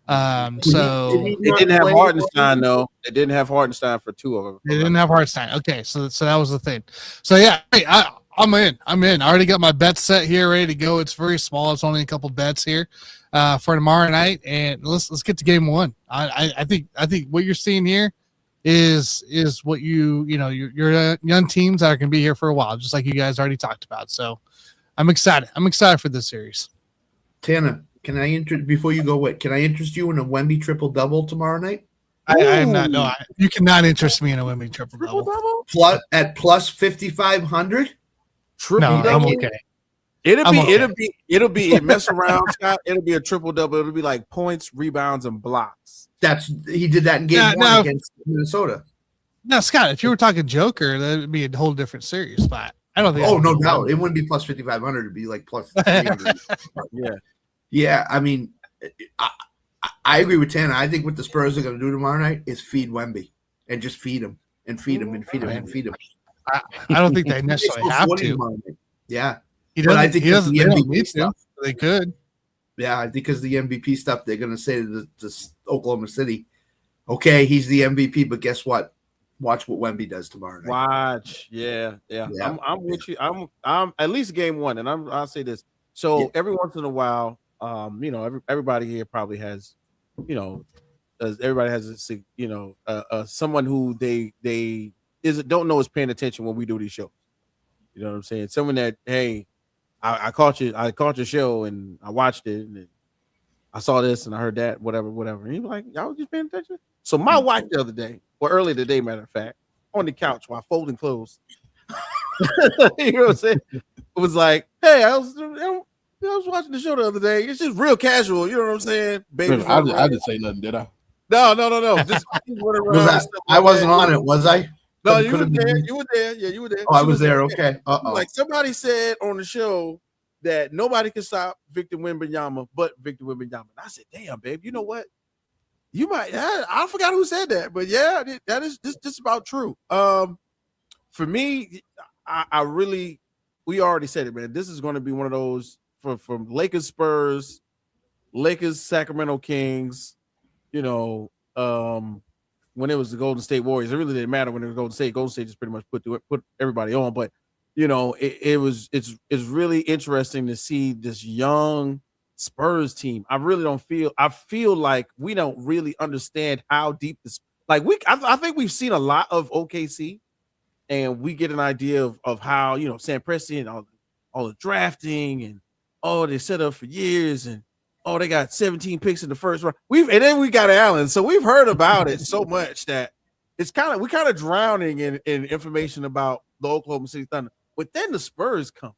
So they didn't have Hartenstein though. They didn't have Hartenstein for 2 of them. They didn't have Hartenstein. Okay, so that was the thing. So yeah, hey, I'm in. I already got my bet set here, ready to go. It's very small. It's only a couple bets here for tomorrow night, and let's get to game one. I think what you're seeing here is what your young teams that are going to be here for a while, just like you guys already talked about. So I'm excited. I'm excited for this series. Tanner, can I before you go? Can I interest you in a Wemby triple double tomorrow night? I'm not. No, you cannot interest me in a Wemby triple double. Plus 5,500. No, I'm okay. It'll be a mess around, Scott. It'll be a triple double. It'll be like points, rebounds, and blocks. He did that in game one against Minnesota. Now, Scott, if you were talking Joker, that would be a whole different series. But I don't think. Oh no, doubt it wouldn't be plus 5,500. It'd be like plus 300. Yeah. I mean, I agree with Tanner. I think what the Spurs are going to do tomorrow night is feed Wemby and just feed him and feed him and feed him and feed him. I don't think they necessarily have to. Yeah, but I think because the MVP stuff, they could. Yeah, I think because the MVP stuff, they're going to say to Oklahoma City, "Okay, he's the MVP, but guess what? Watch what Wemby does tomorrow night." Watch, yeah. I'm with you. I'm at least game one, and I'll say this. So every once in a while, everybody here probably has, everybody has someone who they don't know is paying attention when we do these shows. You know what I'm saying? Someone that, hey, I caught your show and I watched it and I saw this and I heard that, whatever. And he was like, y'all just paying attention? So my wife the other day, or earlier today, matter of fact, on the couch while folding clothes, you know what I'm saying? It was like, hey, I was watching the show the other day. It's just real casual, you know what I'm saying? Baby, I didn't say nothing, did I? No. Just I wasn't on it, was I? No, you were there. You were there. Yeah, you were there. Oh, I was there. Okay. Like somebody said on the show that nobody can stop Victor Wembanyama but Victor Wembanyama. And I said, damn, babe, you know what? You might. I forgot who said that, but yeah, that is just about true. For me, I really, we already said it, man. This is going to be one of those from Lakers, Spurs, Lakers, Sacramento Kings. When it was the Golden State Warriors, it really didn't matter when it was Golden State. Golden State just pretty much put everybody on. But it's really interesting to see this young Spurs team. I really don't feel. I feel like we don't really understand how deep this. Like I think we've seen a lot of OKC, and we get an idea of how Sam Presti and all the drafting and they set up for years and they got 17 picks in the first round. And then we got Allen, so we've heard about it so much that we're kind of drowning in information about the Oklahoma City Thunder. But then the Spurs come,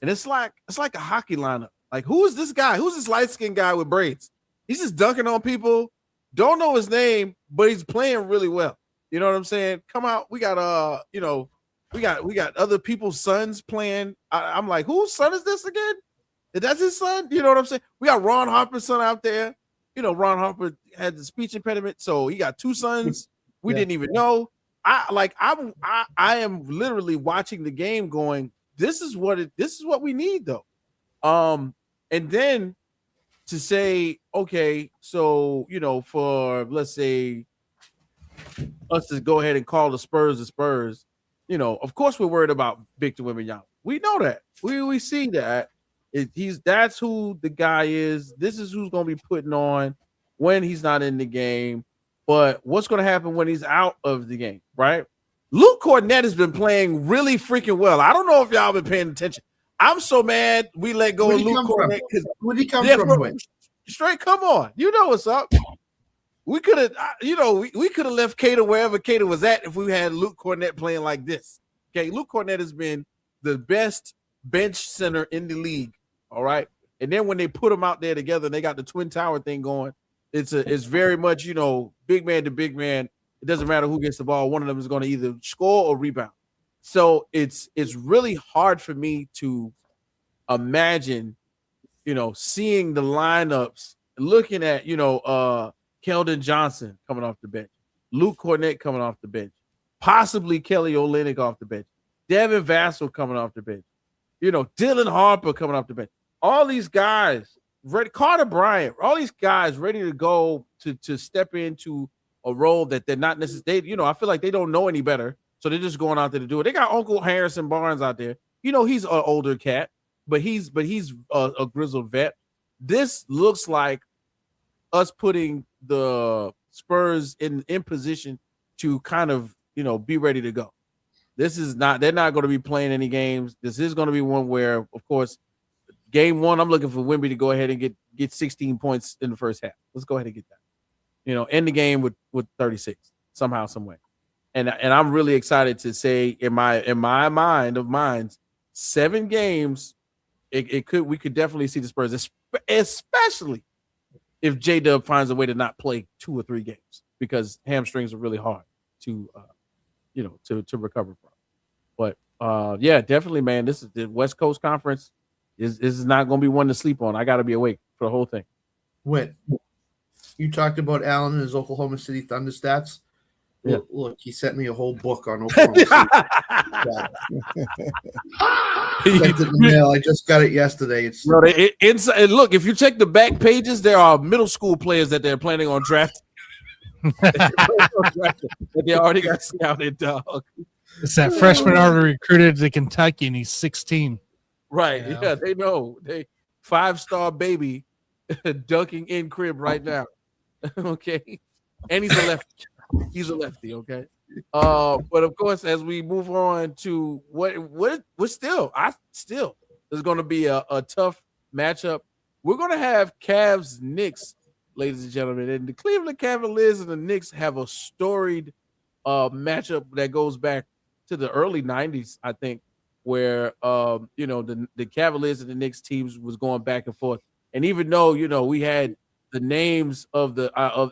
and it's like a hockey lineup. Like, who is this guy? Who's this light-skinned guy with braids? He's just dunking on people. Don't know his name, but he's playing really well. You know what I'm saying? Come out. We got we got other people's sons playing. I'm like, whose son is this again? That's his son. You know what I'm saying? We got Ron Harper's son out there. Ron Harper had the speech impediment, so he got two sons. We didn't even know. I am literally watching the game, going, this is what we need though. And then to say, okay, so for let's say us to go ahead and call the Spurs, of course we're worried about Victor Wembanyama. We know that. We see that. That's who the guy is. This is who's gonna be putting on when he's not in the game. But what's gonna happen when he's out of the game, right? Luke Cornett has been playing really freaking well. I don't know if y'all been paying attention. I'm so mad we let go of Luke Cornett. Where did he come from? Straight, come on. You know what's up. We could have, we could have left Cater wherever Cater was at if we had Luke Cornett playing like this. Okay, Luke Cornett has been the best bench center in the league. All right, and then when they put them out there together, and they got the Twin Tower thing going. It's very much big man to big man. It doesn't matter who gets the ball. One of them is going to either score or rebound. So it's really hard for me to imagine, seeing the lineups, looking at, Keldon Johnson coming off the bench, Luke Cornett coming off the bench, possibly Kelly Olynyk off the bench, Devin Vassell coming off the bench, Dylan Harper coming off the bench. All these guys, Carter Bryant, all these guys ready to go to step into a role that they're not necessarily, I feel like they don't know any better. So they're just going out there to do it. They got Uncle Harrison Barnes out there. He's an older cat, but he's a grizzled vet. This looks like us putting the Spurs in position to kind of, be ready to go. They're not going to be playing any games. This is going to be one where, of course, game one, I'm looking for Wemby to go ahead and get 16 points in the first half. Let's go ahead and get that. End the game with 36 somehow, some way. And I'm really excited to say in my mind of minds, 7 games, we could definitely see the Spurs, especially if J-Dub finds a way to not play 2 or 3 games, because hamstrings are really hard to recover from. But definitely, man, this is the West Coast Conference. This is not going to be one to sleep on. I got to be awake for the whole thing. When you talked about Allen and his Oklahoma City Thunder stats. Yeah. Look, he sent me a whole book on Oklahoma City. Sent it in the mail. I just got it yesterday. It's inside. Look, if you check the back pages, there are middle school players that they're planning on drafting. That they already got scouted, dog. It's that freshman already recruited to Kentucky, and he's 16. Right. Yeah, they know. They 5-star baby dunking in crib right now. Okay. And he's a lefty. He's a lefty, okay. But of course, as we move on to what still is going to be a tough matchup. We're going to have Cavs Knicks, ladies and gentlemen, and the Cleveland Cavaliers and the Knicks have a storied matchup that goes back to the early 90s, I think, where the Cavaliers and the Knicks teams was going back and forth. And even though we had the names of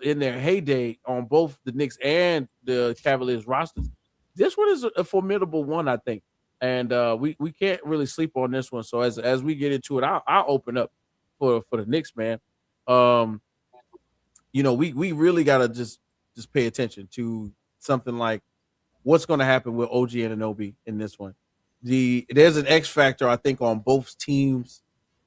in their heyday on both the Knicks and the Cavaliers rosters, this one is a formidable one, I think, and we can't really sleep on this one. So as we get into it, I'll open up for the Knicks, man. We really gotta just pay attention to something like what's going to happen with OG Anunoby in this one. There's an X factor, I think, on both teams.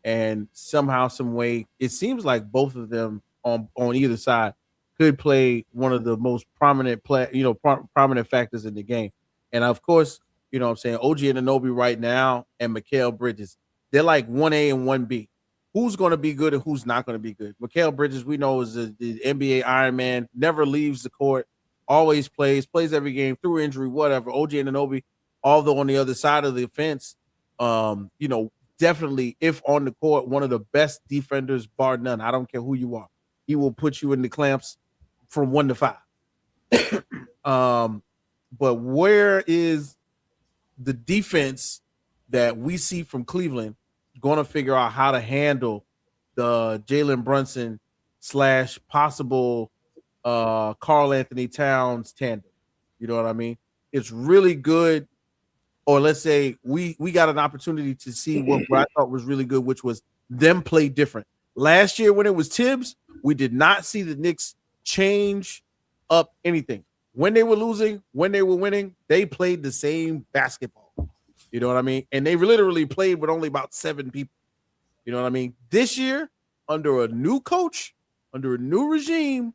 And somehow, some way, it seems like both of them on either side could play one of the most prominent prominent factors in the game. And of course, I'm saying OG Anunoby right now and Mikal Bridges, they're like 1A and 1B. who's going to be good and who's not going to be good. Mikal Bridges, we know, is the NBA Iron Man, never leaves the court, always plays every game through injury, whatever. OG Anunoby, although on the other side of the fence, definitely, if on the court, one of the best defenders, bar none. I don't care who you are. He will put you in the clamps from 1 to 5. But where is the defense that we see from Cleveland going to figure out how to handle the Jalen Brunson / possible Karl Anthony Towns tandem? You know what I mean? It's really good. Or let's say we got an opportunity to see what I thought was really good, which was them play different. Last year when it was Tibbs, we did not see the Knicks change up anything. When they were losing, when they were winning, they played the same basketball. You know what I mean? And they literally played with only about 7 people. You know what I mean? This year, under a new coach, under a new regime,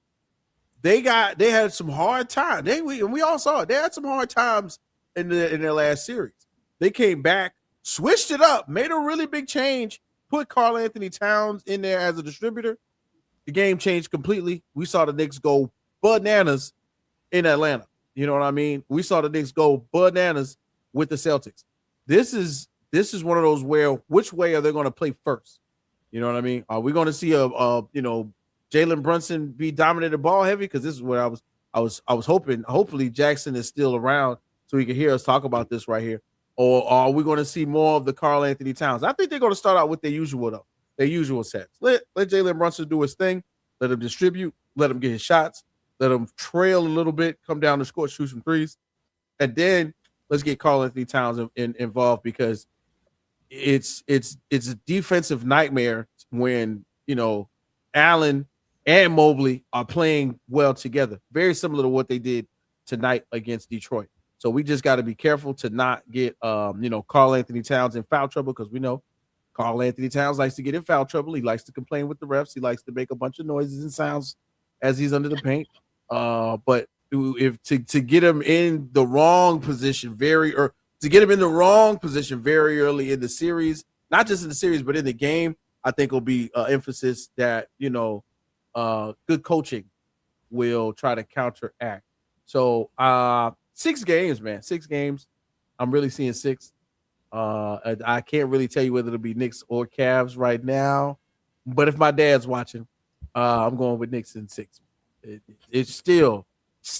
they had some hard times. We all saw it. They had some hard times in their last series. They came back, switched it up, made a really big change, put Karl Anthony Towns in there as a distributor. The game changed completely. We saw the Knicks go bananas in Atlanta. You know what I mean? We saw the Knicks go bananas with the Celtics. This is one of those where which way are they going to play first? You know what I mean? Are we going to see Jalen Brunson be dominated ball heavy? Because this is what I was hoping. Hopefully Jackson is still around so he can hear us talk about this right here. Or are we going to see more of the Karl Anthony Towns? I think they're going to start out with their usual sets. Let Jalen Brunson do his thing. Let him distribute. Let him get his shots. Let him trail a little bit, come down the court, shoot some threes. And then let's get Karl Anthony Towns involved because it's a defensive nightmare when, Allen and Mobley are playing well together. Very similar to what they did tonight against Detroit. So we just got to be careful to not get, Karl Anthony Towns in foul trouble because we know Karl Anthony Towns likes to get in foul trouble. He likes to complain with the refs. He likes to make a bunch of noises and sounds as he's under the paint. But if to get him in the wrong position very early in the series, not just in the series, but in the game, I think will be emphasis that, good coaching will try to counteract. So 6 games, man. 6 games. I'm really seeing 6. I can't really tell you whether it'll be Knicks or Cavs right now. But if my dad's watching, I'm going with Knicks in 6. It's still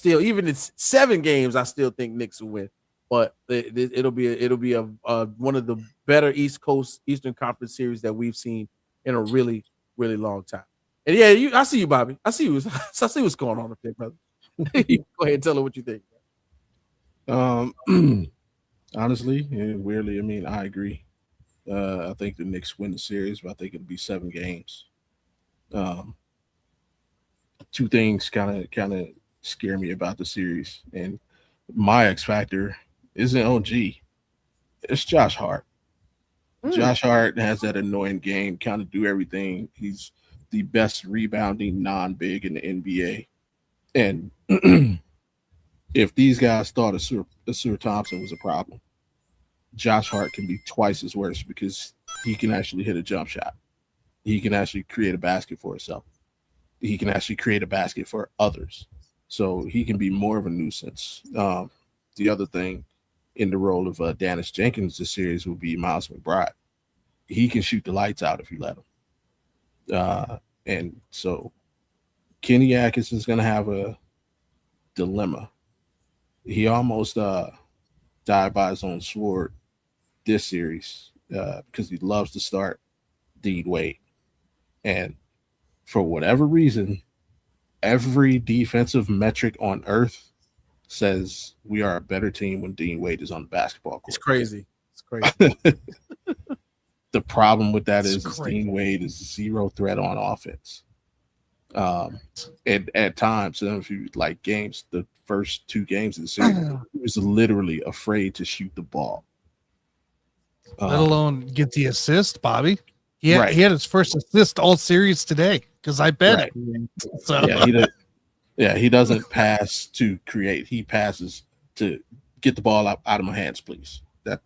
even it's 7 games. I still think Knicks will win, but it'll be a one of the better Eastern Conference series that we've seen in a really, really long time. And I see you, Bobby. I see you. I see what's going on up there, brother. Go ahead and tell her what you think. Honestly, and weirdly, I mean, I agree. I think the Knicks win the series, but I think it'll be 7 games. 2 things kind of scare me about the series, and my X factor isn't OG. It's Josh Hart. Josh Hart has that annoying game, kind of do everything. He's the best rebounding non-big in the NBA. And if these guys thought Asur Thompson was a problem, Josh Hart can be twice as worse because he can actually hit a jump shot. He can actually create a basket for himself. He can actually create a basket for others. So he can be more of a nuisance. The other thing in the role of Dennis Jenkins this series will be Miles McBride. He can shoot the lights out if you let him. And so Kenny Atkins is going to have a dilemma. He almost died by his own sword this series because he loves to start Dean Wade. And for whatever reason, every defensive metric on earth says we are a better team when Dean Wade is on the basketball court. It's crazy. The problem with that is Dean Wade is 0 threat on offense. And at times, if you like games, the first 2 games of the series, he was literally afraid to shoot the ball. Let alone get the assist, Bobby. He had his first assist all series today because I bet it. So he doesn't pass to create. He passes to get the ball out of my hands, please.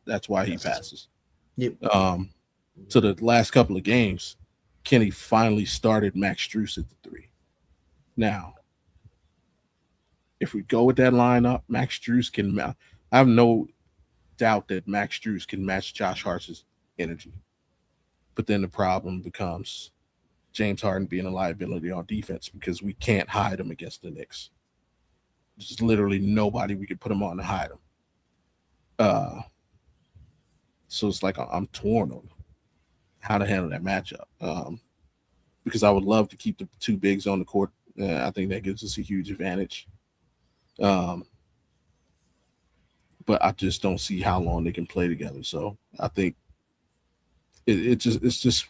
That's why he passes. Yep. So the last couple of games, Kenny finally started Max Strus at the 3. Now, if we go with that lineup, Max Strus can. I have no doubt that Max Strus can match Josh Hart's energy. But then the problem becomes James Harden being a liability on defense because we can't hide him against the Knicks. There's literally nobody we could put him on to hide him. So it's like I'm torn on how to handle that matchup. Because I would love to keep the 2 bigs on the court. I think that gives us a huge advantage. But I just don't see how long they can play together. So I think it's just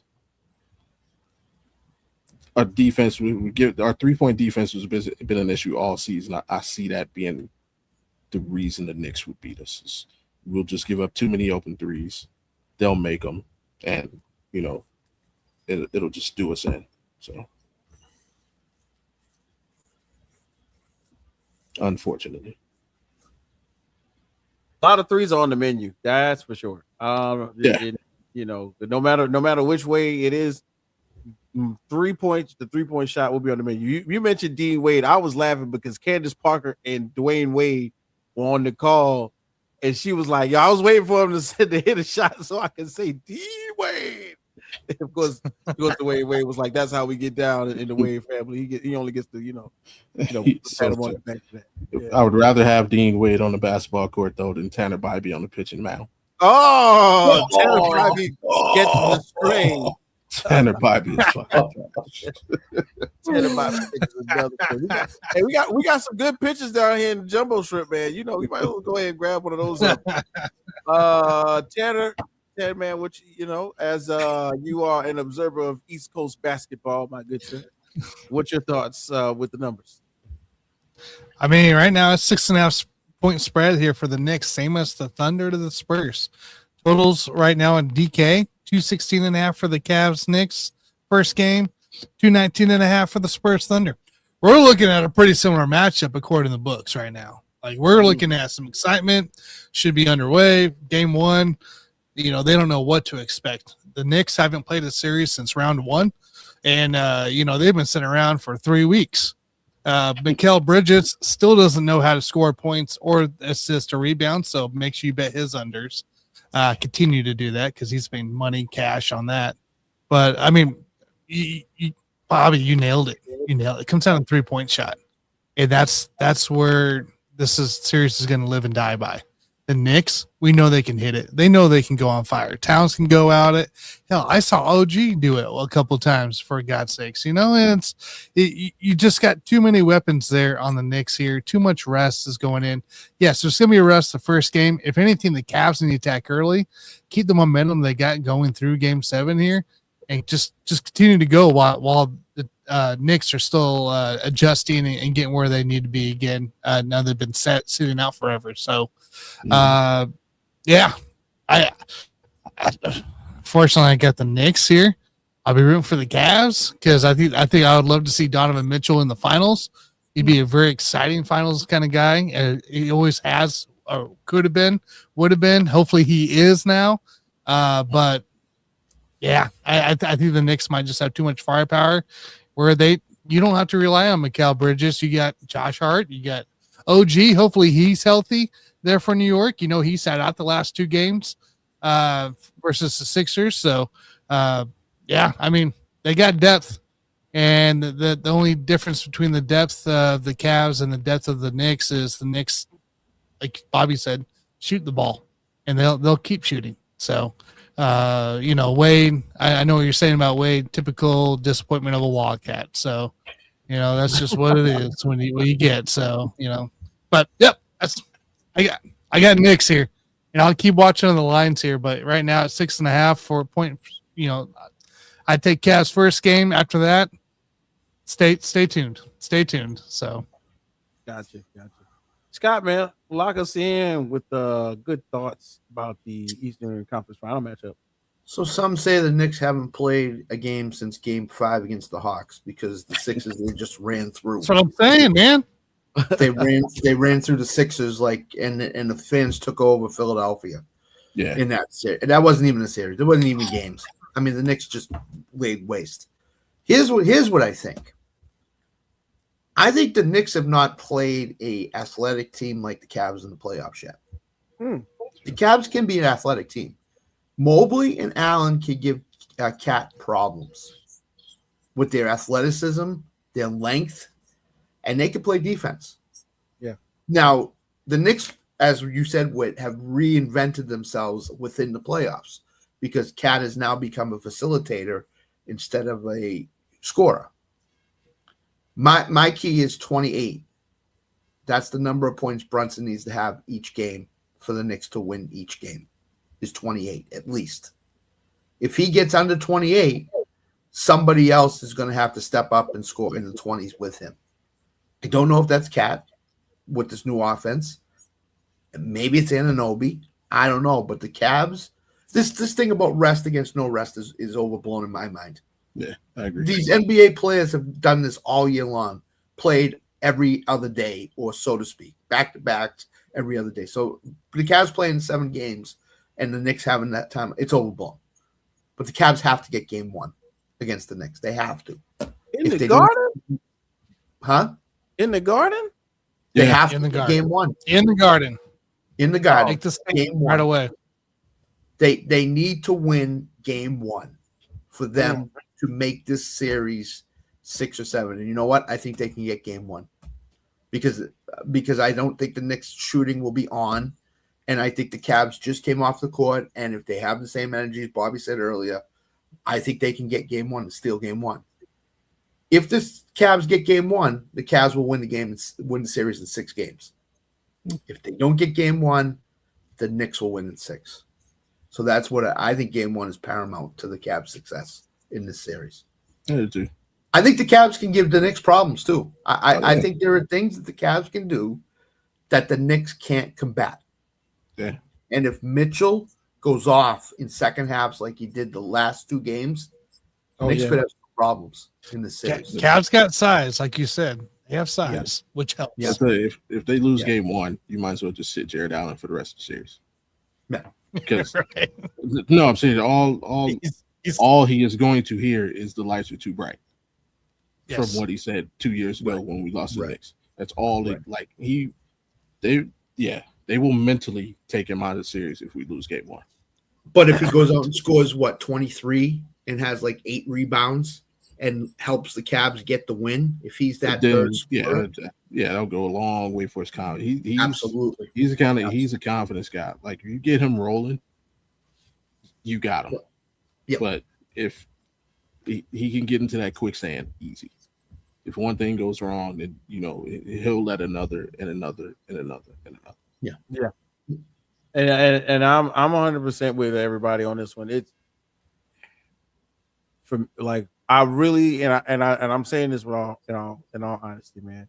our defense. We give our 3-point defense has been an issue all season. I see that being the reason the Knicks would beat us. We'll just give up too many open threes. They'll make them, and it'll just do us in. So, unfortunately, A lot of threes are on the menu. That's for sure. Yeah. No matter which way it is, 3 points. The 3-point shot will be on the menu. You mentioned Dean Wade. I was laughing because Candace Parker and Dwayne Wade were on the call, and she was like, "Yo, I was waiting for him to hit a shot so I can say Dean Wade." Of course, Dwayne Wade was like, "That's how we get down in the Wade family. He only gets to pat him on the back for that." Yeah. I would rather have Dean Wade on the basketball court though than Tanner Bybee on the pitching mound. Oh, Tanner Bybee gets the string. Tanner Bybee is fucking trash. Tanner Bybee is another thing. We got some good pictures down here in the Jumbo Shrimp, man. We might as well go ahead and grab one of those. Tanner, man, which as you are an observer of East Coast basketball, my good sir, what's your thoughts with the numbers? I mean, right now it's 6.5 point spread here for the Knicks, same as the Thunder to the Spurs. Totals right now in DK, 216.5 for the Cavs Knicks first game, 219.5 for the Spurs Thunder. We're looking at a pretty similar matchup according to the books right now. Like we're looking at some excitement, should be underway. Game 1, they don't know what to expect. The Knicks haven't played a series since round 1, and they've been sitting around for 3 weeks. Mikal Bridges still doesn't know how to score points or assist or rebound, so make sure you bet his unders. Continue to do that because he's made money, cash on that. But I mean, Bobby, you nailed it. It comes down to 3-point shot, and that's where series is going to live and die by. The Knicks, we know they can hit it. They know they can go on fire. Towns can go out it. Hell, I saw OG do it a couple of times, for God's sakes. And you just got too many weapons there on the Knicks here. Too much rest is going in. Yes, there's going to be a rest the first game. If anything, the Cavs need to attack early, keep the momentum they got going through Game 7 here, and just continue to go while the Knicks are still adjusting and getting where they need to be again. Now they've been sitting out forever. So, fortunately I got the Knicks here. I'll be rooting for the Cavs because I think I would love to see Donovan Mitchell in the finals. He'd be a very exciting finals kind of guy. He always has, or could have been, would have been. Hopefully he is now. But yeah, I think the Knicks might just have too much firepower where you don't have to rely on Mikal Bridges. You got Josh Hart, you got OG. Hopefully he's healthy there for New York. He sat out the last 2 games versus the Sixers. So, I mean, they got depth. And the only difference between the depth of the Cavs and the depth of the Knicks is the Knicks, like Bobby said, shoot the ball. And they'll keep shooting. So, Wade, I know what you're saying about Wade, typical disappointment of a Wildcat. So, that's just what it is when you get. So, but yep, I got Knicks here, and I'll keep watching on the lines here. But right now it's 6.5 for a point. I take Cavs first game. After that, stay tuned. Stay tuned. So, Gotcha. Scott, man, lock us in with good thoughts about the Eastern Conference Final matchup. So some say the Knicks haven't played a game since Game 5 against the Hawks because the Sixers they just ran through. That's what I'm saying, man. They ran through the Sixers and the fans took over Philadelphia. Yeah, in that series. And that wasn't even a series. There wasn't even games. I mean, the Knicks just laid waste. Here's what I think. I think the Knicks have not played a athletic team like the Cavs in the playoffs yet. The Cavs can be an athletic team. Mobley and Allen can give Cat problems with their athleticism, their length, and they can play defense. Yeah. Now, the Knicks, as you said, have reinvented themselves within the playoffs because Cat has now become a facilitator instead of a scorer. My key is 28. That's the number of points Brunson needs to have each game for the Knicks to win each game, is 28 at least. If he gets under 28, somebody else is going to have to step up and score in the 20s with him. I don't know if that's Cat with this new offense. Maybe it's Anunoby. I don't know. But the Cavs, this thing about rest against no rest is overblown in my mind. Yeah, I agree. These NBA players have done this all year long, played every other day, or so to speak, back-to-backs every other day. So the Cavs playing 7 games and the Knicks having that time, it's overblown. But the Cavs have to get game 1 against the Knicks. They have to. In the Garden? Huh? In the Garden? They have in to the get Garden. game 1. In the Garden. In the Garden. Take the Game game right 1. away. They need to win game 1 for them to make this series 6 or 7. And you know what? I think they can get game 1 because I don't think the Knicks shooting will be on. And I think the Cavs just came off the court. And if they have the same energy as Bobby said earlier, I think they can get game 1 and steal game 1. If the Cavs get game 1, the Cavs will win the game and win the series in 6 games. If they don't get game 1, the Knicks will win in 6. So that's what I think game 1 is paramount to the Cavs' success in this series. I do too. I think the Cavs can give the Knicks problems too. I think there are things that the Cavs can do that the Knicks can't combat. Yeah. And if Mitchell goes off in second halves like he did the last 2 games, Knicks could have some problems in the series. Cavs got size, like you said. They have size, which helps. Yeah. If they lose game 1, you might as well just sit Jared Allen for the rest of the series. Yeah. Because Right. no, I'm saying all he is going to hear is the lights are too bright. Yes. From what he said 2 years ago when we lost the Right. Knicks. That's all they will mentally take him out of the series if we lose game 1. But if he goes out and scores 23 and has like 8 rebounds and helps the Cavs get the win, if he's that third scorer, that'll go a long way for his confidence. He's absolutely. he's a confidence guy. Like if you get him rolling, you got him. Yeah. But if he can get into that quicksand easy. If one thing goes wrong, then he'll let another and another and another and another. Yeah. And I'm 100% with everybody on this one. It's from like I really and I'm saying this with all in all honesty, man.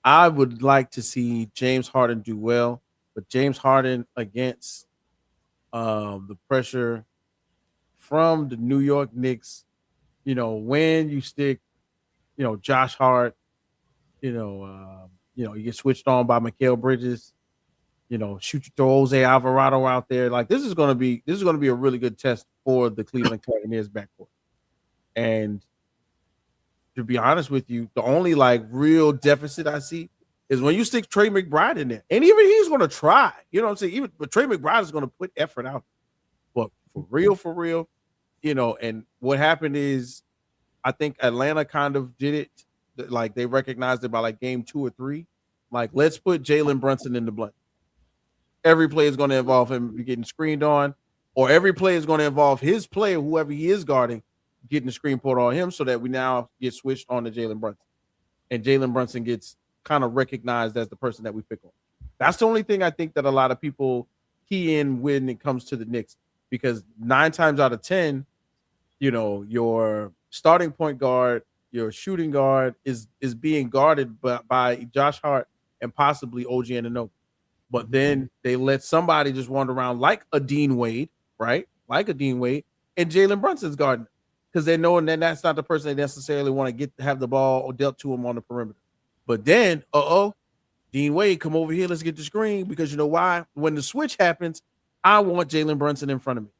I would like to see James Harden do well, but James Harden against the pressure from the New York Knicks, when you stick, Josh Hart, you get switched on by Mikal Bridges, throw Jose Alvarado out there. Like this is gonna be a really good test for the Cleveland Cavaliers backcourt. And to be honest with you, the only real deficit I see is when you stick Trey McBride in there. And even he's gonna try, you know what I'm saying? But Trey McBride is gonna put effort out. But for real, and what happened is I think Atlanta kind of did it. Like they recognized it by game 2 or 3. Like, let's put Jalen Brunson in the blend. Every play is going to involve him getting screened on, or every play is going to involve his player, whoever he is guarding, getting the screen put on him so that we now get switched on to Jalen Brunson. And Jalen Brunson gets kind of recognized as the person that we pick on. That's the only thing I think that a lot of people key in when it comes to the Knicks, because 9 times out of 10, your starting point guard, your shooting guard is being guarded by Josh Hart and possibly OG Anunoby. But then they let somebody just wander around like a Dean Wade, right? Like a Dean Wade, and Jalen Brunson's guarding because they know that that's not the person they necessarily want to have the ball dealt to him on the perimeter. But then, Dean Wade, come over here, let's get the screen, because you know why? When the switch happens, I want Jalen Brunson in front of me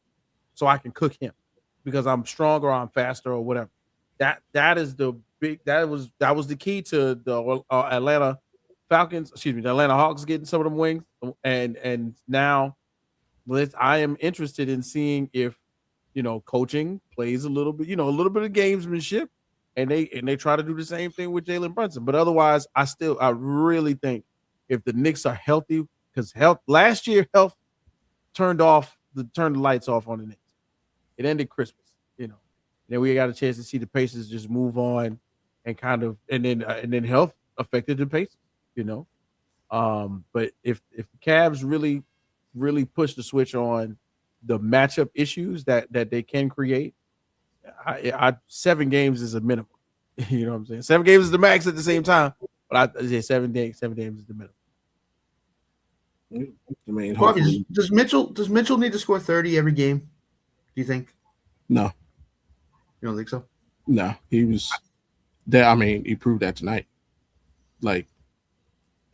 so I can cook him. because I'm stronger, or I'm faster, or whatever. That is the big. That was the key to the Atlanta Falcons. Excuse me, the Atlanta Hawks getting some of them wings, and now I am interested in seeing if coaching plays a little bit, a little bit of gamesmanship, and they try to do the same thing with Jalen Brunson. But otherwise, I really think if the Knicks are healthy, because last year health turned the lights off on the Knicks. It ended Christmas, And then we got a chance to see the Pacers just move on, and then health affected the Pacers, But if the Cavs really push the switch on the matchup issues that they can create, 7 games is a minimum. You know what I'm saying? 7 games is the max at the same time, but I say 7 games is the minimum. I mean, Bobby, does Mitchell need to score 30 every game? Do you think? No. You don't think so? No, he was that. I mean, he proved that tonight. Like,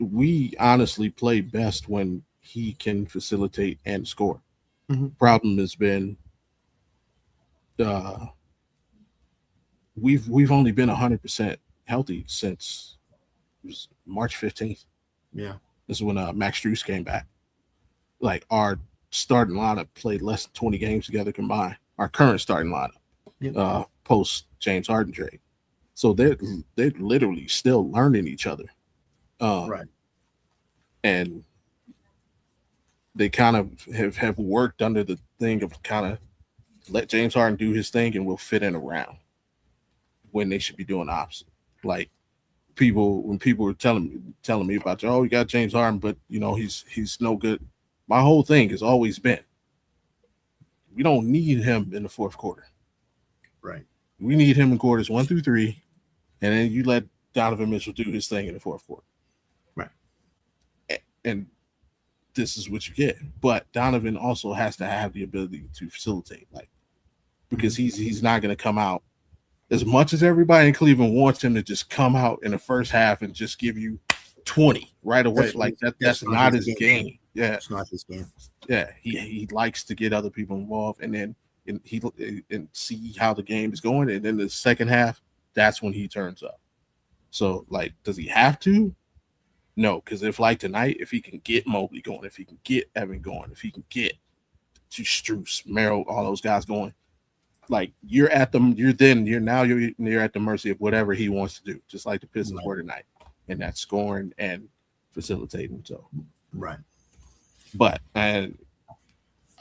we honestly play best when he can facilitate and score. Mm-hmm. Problem has been we've only been 100% healthy since March 15th. Yeah. This is when Max Strus came back. Like, our starting lineup played less than 20 games together combined. Our current starting lineup, post James Harden trade. So they're literally still learning each other. Right. And they kind of have worked under the thing of kind of let James Harden do his thing and we'll fit in around, when they should be doing the opposite. Like, when people were telling me about, you got James Harden, but he's no good. My whole thing has always been, we don't need him in the fourth quarter. Right. We need him in quarters 1 through 3, and then you let Donovan Mitchell do his thing in the fourth quarter. Right. And this is what you get. But Donovan also has to have the ability to facilitate, because he's not going to come out. As much as everybody in Cleveland wants him to just come out in the first half and just give you 20 right away, that's not his game. Yeah, it's not his game. Yeah, he likes to get other people involved, and then and see how the game is going, and then the second half, that's when he turns up. So, does he have to? No, because if tonight, if he can get Mobley going, if he can get Evan going, if he can get Strus, Merrill, all those guys going. You're at the mercy of whatever he wants to do, just like the Pistons were tonight, and that's scoring and facilitating. So, right. But I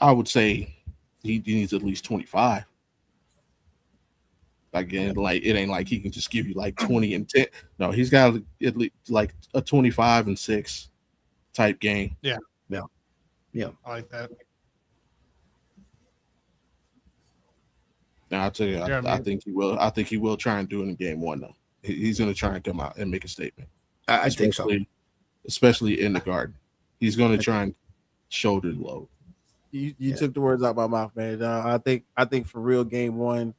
would say he needs at least 25. Again, it ain't like he can just give you 20 and 10. No, he's got at least a 25 and 6 type game. Yeah. I like that. Now, I'll tell you, I think he will. I think he will try and do it in game 1, though. He's going to try and come out and make a statement. I think so. Especially in the Garden. He's going to try and shoulder the load. You took the words out of my mouth, man. I think for real, game 1,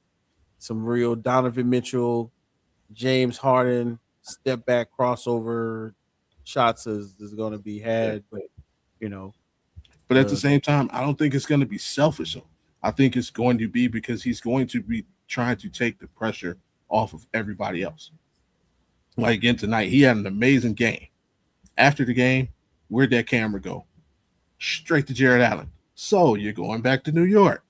some real Donovan Mitchell, James Harden, step back crossover shots is going to be had. But, But at the same time, I don't think it's going to be selfish, though. I think it's going to be because he's going to be trying to take the pressure off of everybody else. Again tonight, he had an amazing game. After the game, where'd that camera go? Straight to Jared Allen. So you're going back to New York.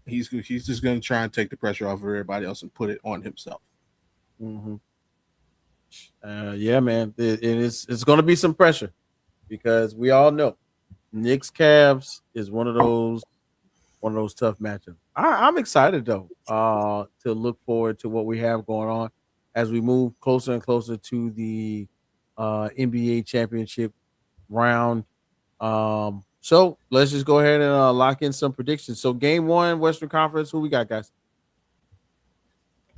He's just going to try and take the pressure off of everybody else and put it on himself. Mm-hmm. Yeah, man. It's going to be some pressure because we all know Knicks Cavs is one of those tough matchups. I'm excited though to look forward to what we have going on as we move closer and closer to the NBA championship round. So let's just go ahead and lock in some predictions. So game 1, Western Conference, who we got, guys?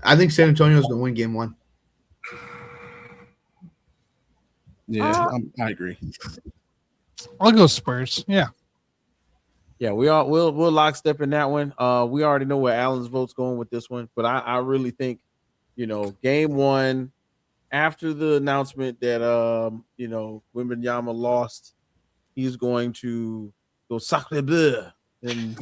I think San Antonio is going to win game 1. Yeah, I agree. I'll go Spurs. Yeah. Yeah, we'll lockstep in that one. We already know where Allen's vote's going with this one, but I really think, game 1, after the announcement that Wembanyama lost, he's going to go sacre bleu and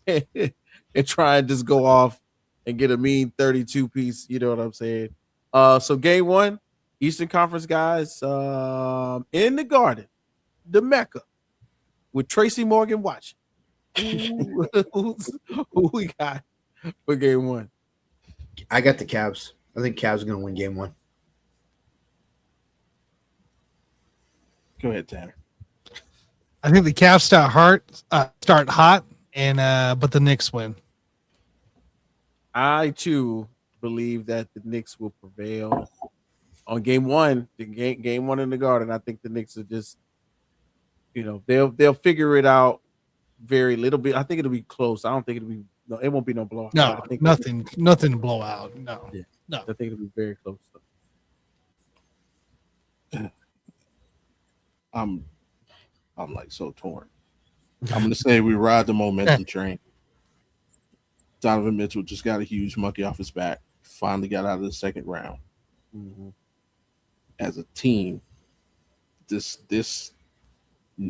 and try and just go off and get a mean 32 piece. You know what I'm saying? So game one, Eastern Conference guys, in the Garden, the Mecca, with Tracy Morgan watching. Who we got for game one? I got the Cavs. I think Cavs are going to win game one. Go ahead, Tanner. I think the Cavs start hot, and but the Knicks win. I too believe that the Knicks will prevail on game one. Game one in the Garden. I think the Knicks are just, they'll figure it out very little bit. I think it'll be close. I don't think it'll be. No, it won't be no blowout. No, nothing to blow out. No, yeah. No. I think it'll be very close. I'm like so torn. I'm gonna say we ride the momentum train. Donovan Mitchell just got a huge monkey off his back. Finally got out of the second round. Mm-hmm. As a team, this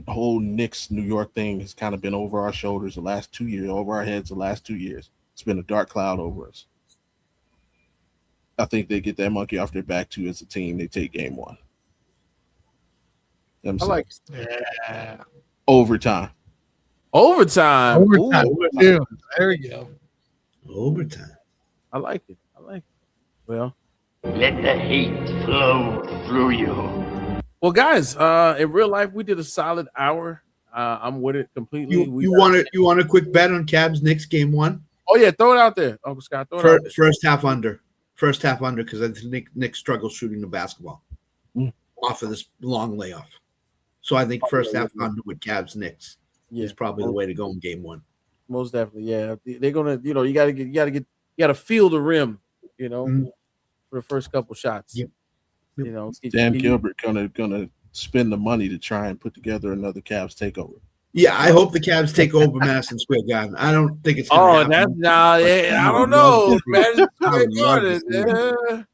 whole Knicks New York thing has kind of been over our shoulders the last 2 years, over our heads the last 2 years. It's been a dark cloud over us. I think they get that monkey off their back too as a team. They take game one. I like overtime. Overtime. Yeah, there we go. Overtime. I like it. Well, let the hate flow through you. Well, guys, in real life, we did a solid hour. I'm with it completely. You want a quick bet on Cavs Knicks game one? Oh yeah, throw it out there, Uncle Scott. Throw it out there. First half under because I think Nick struggles shooting the basketball off of this long layoff. So I think first half under with Cavs Knicks is probably the way to go in game one. Most definitely, yeah. They're gonna, you gotta feel the rim, for the first couple shots. Yep. Dan Gilbert gonna spend the money to try and put together another Cavs takeover. Yeah, I hope the Cavs take over Madison Square Garden. I don't think it's gonna happen. I don't know. Madison Square Garden. I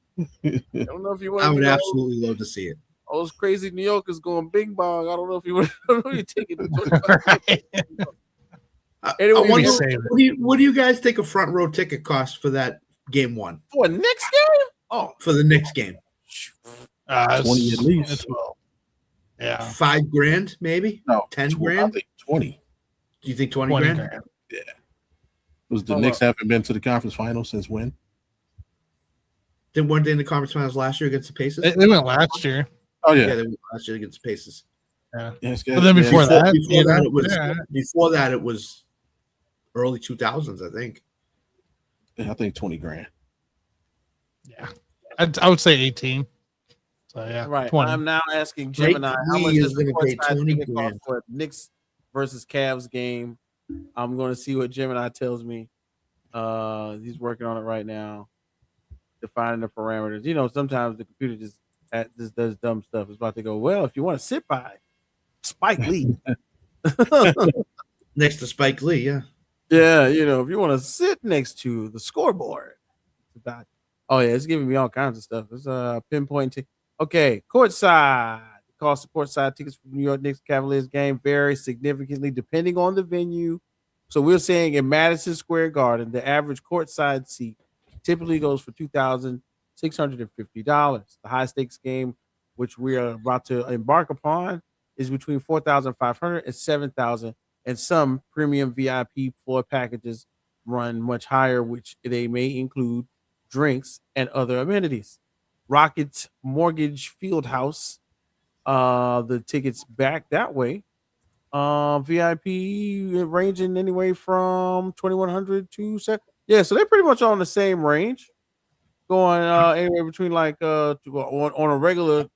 don't know if you want. I would absolutely love to see it. All those crazy New Yorkers going bing bong. I don't know if you want. I don't know if you take it to 25. Anyway, I wonder, what do you guys think a front row ticket costs for that game one? For a Knicks game? Oh, for the Knicks game. 20 at least. Yeah. $5,000 maybe? No, 10 I grand? think 20. Do you think 20 grand? Yeah. Was the Knicks haven't been to the conference finals since when? Weren't they in the conference finals last year against the Pacers? They went last year. Oh yeah. Yeah, they went last year against the Pacers. Yeah. Yes, but then before that it was early 2000s, I think. Yeah, I think 20 grand. Yeah. I would say 18. So yeah, right. 20. I'm now asking Gemini how much is going to pay 20 grand for Knicks versus Cavs game. I'm going to see what Gemini tells me. He's working on it right now, defining the parameters. Sometimes the computer just does dumb stuff. It's about to go, well, if you want to sit by Spike Lee. Next to Spike Lee, yeah. Yeah, if you want to sit next to the scoreboard. It's giving me all kinds of stuff. It's pinpoint. Okay, courtside. The cost of courtside tickets for New York Knicks Cavaliers game vary significantly depending on the venue. So we're saying in Madison Square Garden, the average courtside seat typically goes for $2,650. The high stakes game, which we are about to embark upon, is between $4,500 and $7,000, and some premium VIP floor packages run much higher, which they may include drinks and other amenities. Rockets Mortgage Fieldhouse, the tickets back that way. VIP ranging anyway from 2,100 to so they're pretty much on the same range, going anywhere between on a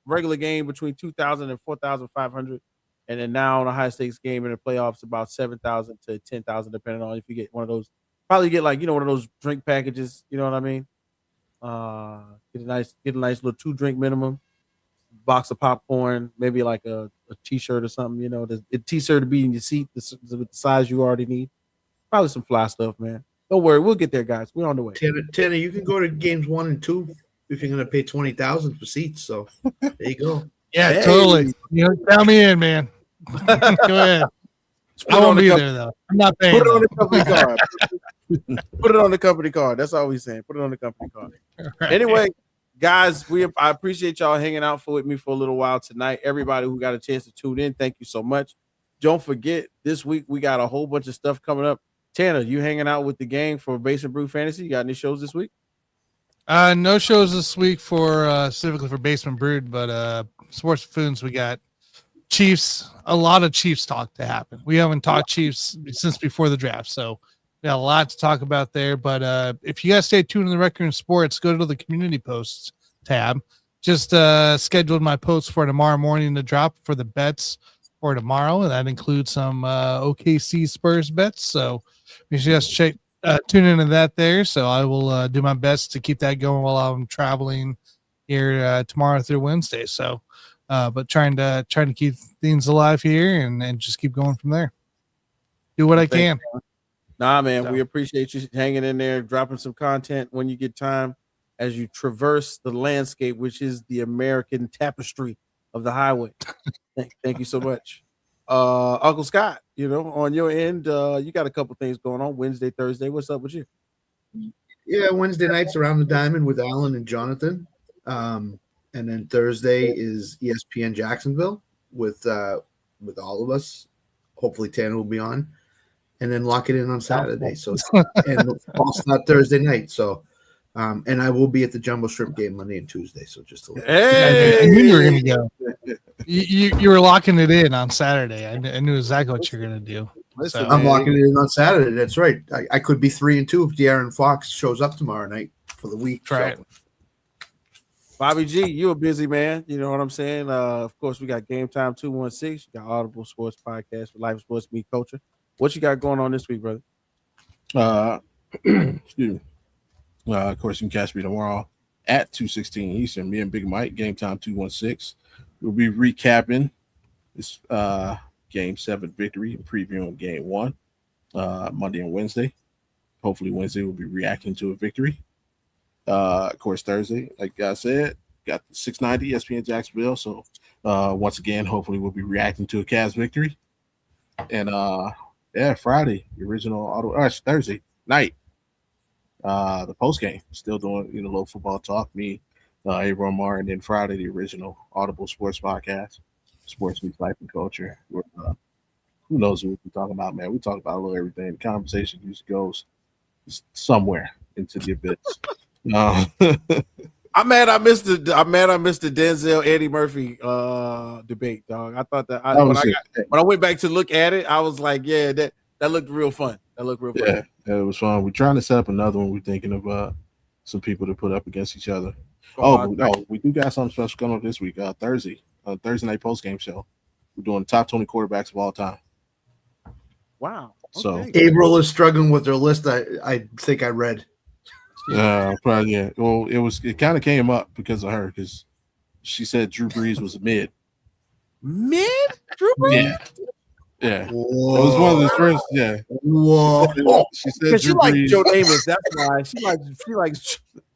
regular game between 2,000 and 4,500, and then now on a high stakes game in the playoffs about 7,000 to 10,000, depending on if you get one of those. Probably get one of those drink packages. You know what I mean? Get a nice little 2-drink minimum, box of popcorn, maybe like a t-shirt or something. The t-shirt to be in your seat with the size you already need. Probably some fly stuff, man. Don't worry, we'll get there, guys. We're on the way. Tanner, you can go to games 1 and 2 if you're going to pay $20,000 for seats. So there you go. Yeah, totally. Count me in, man. Go ahead. I won't be there though. I'm not paying. Put it on the though. company card. Put it on the company card. That's all we're saying. Put it on the company card. Right. Anyway, guys, I appreciate y'all hanging out with me for a little while tonight. Everybody who got a chance to tune in, thank you so much. Don't forget, this week we got a whole bunch of stuff coming up. Tanner, you hanging out with the gang for Basement Brew Fantasy? You got any shows this week? No shows this week for specifically for Basement Brood, but Sports Foons, we got Chiefs, a lot of Chiefs talk to happen. We haven't talked Chiefs since before the draft, so we got a lot to talk about there. But if you guys stay tuned in the Rec Room Sports, go to the community posts tab. Just scheduled my posts for tomorrow morning to drop for the bets for tomorrow, and that includes some OKC Spurs bets. So make sure you guys tune into that there. So I will do my best to keep that going while I'm traveling here tomorrow through Wednesday. So, but trying to keep things alive here and just keep going from there. Do what I can. Nah, man, we appreciate you hanging in there, dropping some content when you get time as you traverse the landscape, which is the American tapestry of the highway. Thank you so much. Uncle Scott, on your end, you got a couple things going on Wednesday, Thursday. What's up with you? Yeah, Wednesday nights around the diamond with Alan and Jonathan. And then Thursday is ESPN Jacksonville with all of us. Hopefully Tanner will be on. And then lock it in on Saturday. So and also not Thursday night. So and I will be at the Jumbo Shrimp game Monday and Tuesday. So just a little. Hey, I knew you were gonna go. You were locking it in on Saturday. I knew exactly what you're gonna do. Listen, I'm locking it in on Saturday. That's right. I could be 3-2 if De'Aaron Fox shows up tomorrow night for the week. Right. So. Bobby G, you a busy man. You know what I'm saying? Of course, we got Game Time 216. You got Audible Sports Podcast for Life Sports Meet Culture. What you got going on this week, brother? Excuse me. Of course, you can catch me tomorrow at 2:16 Eastern. Me and Big Mike, Game Time 216. We'll be recapping this Game 7 victory and previewing Game 1 Monday and Wednesday. Hopefully, Wednesday we'll be reacting to a victory. Of course, Thursday, like I said, got the 690 ESPN Jacksonville. So once again, hopefully we'll be reacting to a Cavs victory. And Friday, the original Thursday night, the post game, still doing low football talk. Me, Abram Mar, and then Friday, the original Audible Sports Podcast, Sports Meets Life and Culture. Where, who knows what we're talking about, man? We talk about a little everything. The conversation usually goes somewhere into the abyss. I'm mad I missed the Denzel Eddie Murphy debate, dog. I thought that when I went back to look at it, I was like, yeah, that looked real fun. That looked real fun. Yeah, it was fun. We're trying to set up another one. We're thinking of some people to put up against each other. We do got something special coming up this week. Thursday night post game show. We're doing the top 20 quarterbacks of all time. Wow. So April is struggling with their list. I think I read. Probably, yeah. Well, it kind of came up because of her, because she said Drew Brees was a mid. Mid? Drew Brees? Yeah. Whoa. It was one of the first. Yeah. Whoa. She said She liked Joe Namath. That's why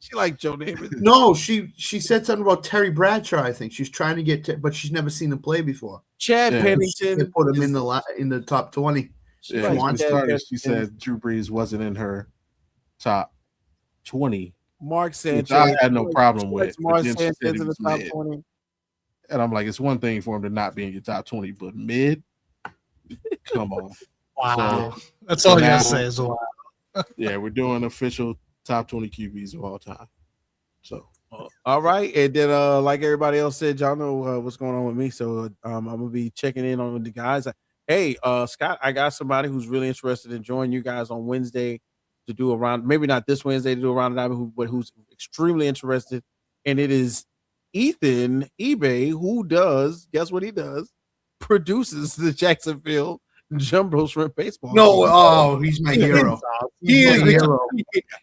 she liked Joe Namath. No, she said something about Terry Bradshaw. I think she's trying to get, but she's never seen him play before. Chad Yeah. Pennington. They put him in the top 20. She said Drew Brees wasn't in her top 20. Mark Sanchez. Which I had no problem with. Mark But then she Sanchez said he in the was top mid. 20. And I'm like, it's one thing for him to not be in your top 20, but mid? Come on. Wow. So, That's all I now- gotta say is wow. Yeah, we're doing official top 20 QBs of all time. So All right. And then like everybody else said, y'all know what's going on with me. So I'm gonna be checking in on the guys. Hey, Scott, I got somebody who's really interested in joining you guys on Wednesday to do around, maybe not this Wednesday to do around the diamond, but who's extremely interested. And it is Ethan eBay, who does, guess what he does? Produces the Jacksonville Jumbo Shrimp baseball. No, he's my hero. He He's is, my hero.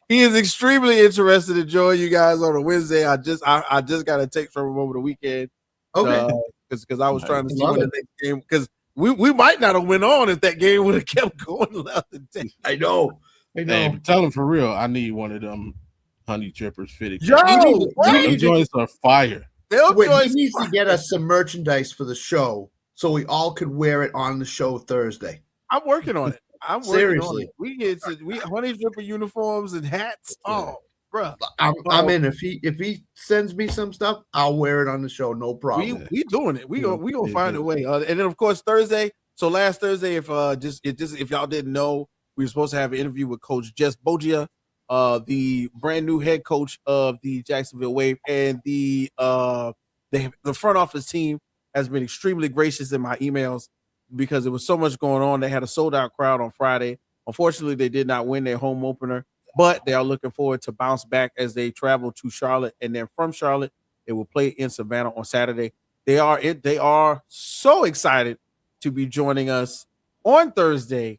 he is extremely interested to join you guys on a Wednesday. I just got a text from him over the weekend. Okay. Because I was trying to see love when the next game, because we might not have went on if that game would have kept going another day. I know. hey, but tell him for real, I need one of them honey drippers fitted. Yo, Them joints are fire. they'll Wait, join. he needs to get us some merchandise for the show so we all could wear it on the show Thursday. I'm working on it. I'm working Seriously. on it. We honey dripper uniforms and hats. Oh, bro. I'm in. If he sends me some stuff, I'll wear it on the show. No problem. We doing it. We gonna find a way. And then of course Thursday. So last Thursday, if y'all didn't know, we were supposed to have an interview with Coach Jess Bogia, the brand new head coach of the Jacksonville Wave, and the front office team has been extremely gracious in my emails because there was so much going on. They had a sold out crowd on Friday. Unfortunately, they did not win their home opener, but they are looking forward to bounce back as they travel to Charlotte, and then from Charlotte, they will play in Savannah on Saturday. They are so excited to be joining us on Thursday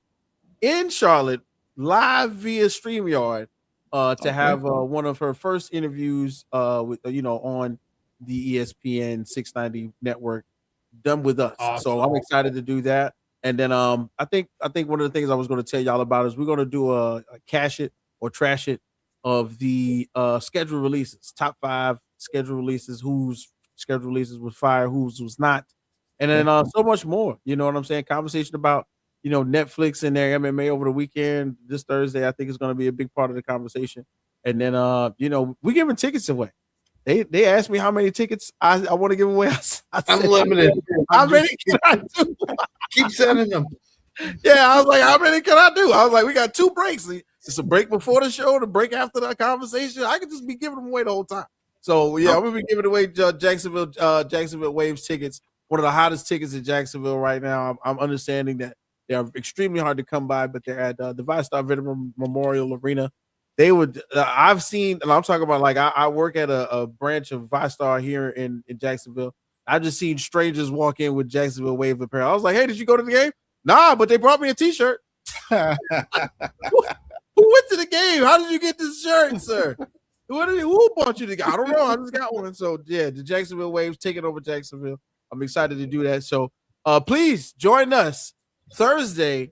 in Charlotte live via StreamYard to have one of her first interviews with on the ESPN 690 network done with us. Awesome. So I'm excited to do that. And then I think one of the things I was going to tell y'all about is we're going to do a cash it or trash it of the schedule releases, top 5 schedule releases, whose schedule releases was fire, whose was not, and then so much more. You know what I'm saying? Conversation about Netflix and their MMA over the weekend. This Thursday, I think is going to be a big part of the conversation. And then we're giving tickets away. They asked me how many tickets I want to give away. I'm limited. How many can I do? Keep sending them. Yeah, I was like, how many can I do? I was like, we got 2 breaks. It's a break before the show, the break after the conversation. I could just be giving them away the whole time. So yeah, I'm gonna be giving away Jacksonville Waves tickets. One of the hottest tickets in Jacksonville right now. I'm understanding that they are extremely hard to come by, but they're at the ViStar Veteran Memorial Arena. They would. I've seen, and I'm talking about like I work at a branch of ViStar here in Jacksonville. I've just seen strangers walk in with Jacksonville Wave apparel. I was like, "Hey, did you go to the game?" Nah, but they brought me a T-shirt. Who went to the game? How did you get this shirt, sir? Who bought you the game? I don't know. I just got one. So yeah, the Jacksonville Waves taking over Jacksonville. I'm excited to do that. So please join us Thursday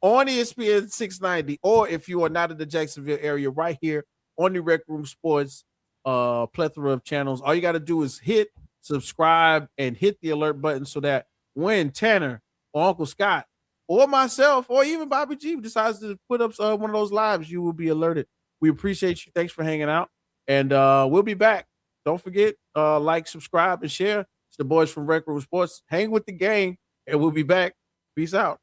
on ESPN 690, or if you are not in the Jacksonville area, right here on the Rec Room Sports plethora of channels. All you got to do is hit subscribe and hit the alert button so that when Tanner or Uncle Scott or myself or even Bobby G decides to put up one of those lives, you will be alerted. We appreciate you. Thanks for hanging out. And we'll be back. Don't forget, like, subscribe, and share. It's the boys from Rec Room Sports. Hang with the gang, and we'll be back. Peace out.